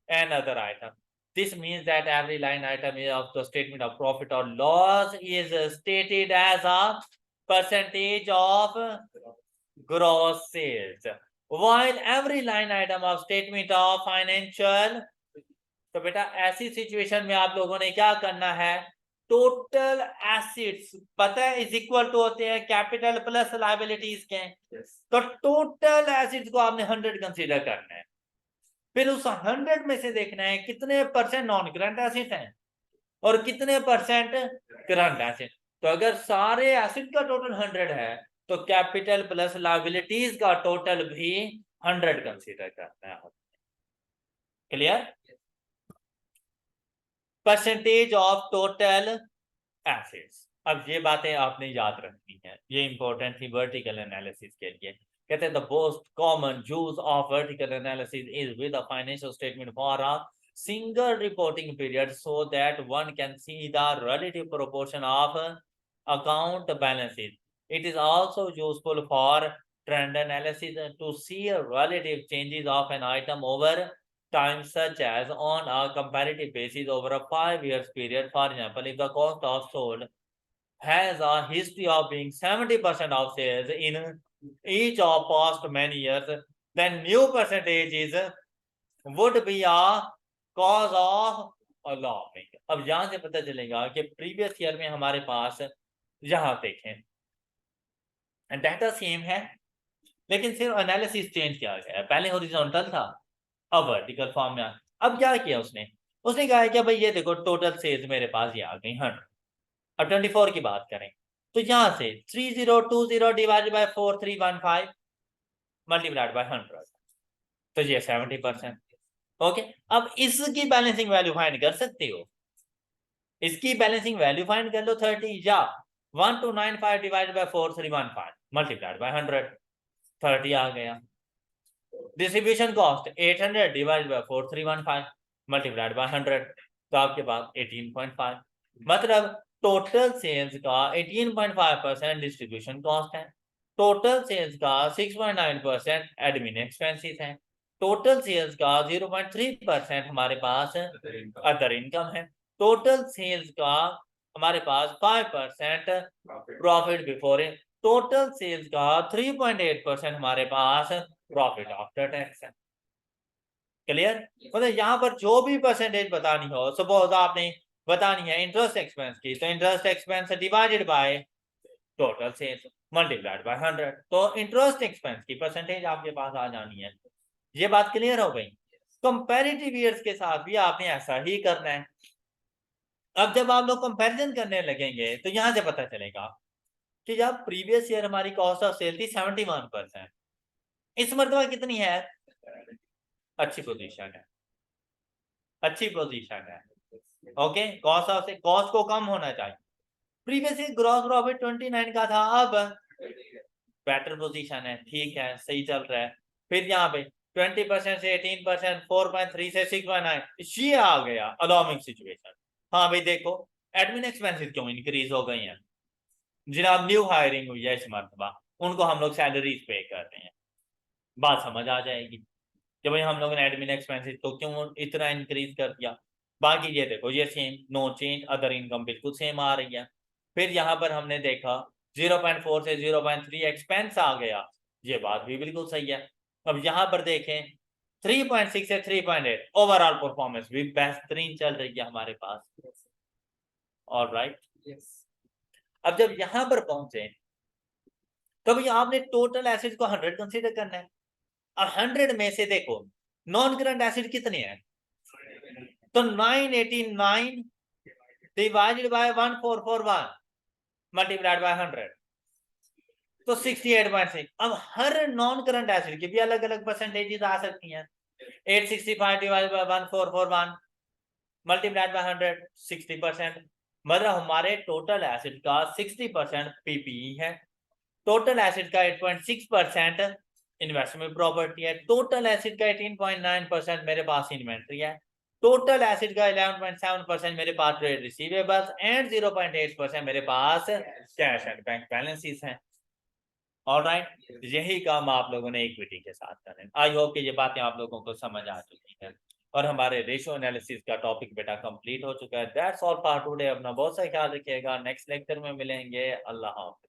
Speaker 1: another item. This means that every line item of the statement of profit or loss is stated as a percentage of gross sales, while every line item of statement of financial। तो बेटा ऐसी situation में आप लोगों ने क्या करना है? टोटल एसेट्स पता है इज इक्वल टू होते हैं कैपिटल प्लस लायबिलिटीज के। तो टोटल एसेट्स को आपने 100 कंसीडर करना है, फिर उस 100 में से देखना है कितने परसेंट नॉन करंट एसेट हैं और कितने परसेंट करंट एसेट। तो अगर सारे एसेट का टोटल 100 है तो कैपिटल प्लस लायबिलिटीज का टोटल भी 100 कंसीडर करना है। Clear? Percentage of total assets. अब ये बातें आपने याद रखनी है, ये इंपॉर्टेंट थी वर्टिकल एनालिसिस के लिए। कहते हैं the most common use of vertical analysis is with a financial statement for a single reporting period so that one can see the relative proportion of account balances. It is also useful for trend analysis to see relative changes of an item over time, such as on a comparative basis over a 5 years period. For example, if the cost of sold has a history of being 70% of sales in each of past many years, then new percentages would be a cause of allowing। अब यहां से पता चलेगा कि previous year में हमारे पास, यहां देखें डाटा सेम है लेकिन सिर्फ एनालिसिस चेंज किया गया है। पहले हॉरिजॉन्टल था, अब वर्टिकल फॉर्म में। अब क्या किया उसने? उसने कहा है कि भाई ये देखो टोटल सेल्स मेरे पास ये आ गई 100। अब 24 की बात करें तो यहां से 3020 डिवाइडेड बाय 4315 मल्टीप्लाइड बाय 100, तो ये 70%। ओके, अब इसकी बैलेंसिंग वैल्यू फाइंड कर सकते हो, इसकी बैलेंसिंग वैल्यू फाइंड कर लो 30, या 1295 डिवाइडेड बाय 4315 मल्टीप्लाइड बाय 100, 30 आ गया। Distribution cost 800 divided by 4315 multiplied by 100, तो आपके पास 18.5। मतलब टोटल सेल्स का 18.5% डिस्ट्रीब्यूशन कॉस्ट है, टोटल सेल्स का 6.9% एडमिन एक्सपेंसेस है, टोटल सेल्स का 0.3% हमारे पास अदर इनकम है, टोटल सेल्स का हमारे पास 5% प्रॉफिट बिफोर, टोटल सेल्स का 3.8% हमारे पास प्रॉफिट आफ्टर टैक्स है। क्लियर? मतलब यहाँ पर जो भी परसेंटेज बतानी हो, सपोज आपने बतानी है इंटरेस्ट एक्सपेंस की, तो interest expense divided by total sales multiplied by 100, तो इंटरेस्ट एक्सपेंस की परसेंटेज आपके पास आ जानी है। ये बात क्लियर हो गई? कंपैरेटिव ईयर्स के साथ भी आपने ऐसा ही करना है। अब जब आप लोग कंपैरिजन करने लगेंगे तो यहां से पता चलेगा कि जब प्रीवियस ईयर हमारी कॉस्ट ऑफ सेल थी 71%, इस मरतबा कितनी है? अच्छी पोजीशन है, अच्छी पोजीशन है। Okay, cost of sale, cost को कम होना चाहिए। प्रीवियस ईयर ग्रॉस प्रॉफिट 29 का था, अब बेटर पोजीशन है, ठीक है, सही चल रहा है। फिर यहाँ पे 20% से 18%, 4.3 से 6.9, ये आ गया अलार्मिंग सिचुएशन। हाँ भाई देखो, एडमिन एक्सपेंसेस क्यों इंक्रीज हो गई हैं? जनाब न्यू हायरिंग हुई है इस मरतबा, उनको हम लोग सैलरीज पे कर रहे हैं। बात समझ आ जाएगी कि भाई हम लोगों ने एडमिन एक्सपेंसेस को क्यों इतना इंक्रीज कर दिया। बाकी ये देखो, ये same, no change, other income बिल्कुल सेम आ रही है। फिर यहाँ पर हमने देखा 0.4 से 0.3 एक्सपेंस आ गया, ये बात भी बिल्कुल सही है। अब यहाँ पर देखें 3.6 से 3.8, ओवरऑल परफॉर्मेंस भी बेहतरीन चल रही है हमारे पास। ऑलराइट, अब जब यहाँ पर पहुंचे तो भाई आपने टोटल एसिड को 100 कंसीडर करना है। अब 100 में से देखो नॉन करंट एसिड कितने हैं, तो 989 डिवाइडेड बाय 1441 मल्टीप्लाइड बाय 100, तो 68.6। अब हर नॉन करंट एसिड की भी अलग अलग परसेंटेजेस आ सकती हैं। 865 डिवाइडेड बाय 1441 मल्टीप्लाइड बाय 100, 60%। मतलब हमारे टोटल एसिड का 60% पीपीई है, टोटल एसिड का 8.6% इन्वेस्टमेंट प्रॉपर्टी है, टोटल एसिड का 18.9% मेरे पास इन्वेंट्री है, टोटल एसिड का 11.7% मेरे पास ट्रेड रिसीवेबल्स एंड 0.8% मेरे पास कैश एंड बैंक बैलेंसेस हैं। ऑलराइट, यही काम आप लोगों ने इक्विटी के साथ करें। आई होप कि ये बातें आप लोगों को समझ आ चुकी हैं और हमारे रेशियो एनालिसिस का टॉपिक बेटा कंप्लीट हो चुका है। That's all for today. अपना बहुत सा ख्याल रखिएगा, नेक्स्ट लेक्चर में मिलेंगे। अल्लाह हाफ़िज़।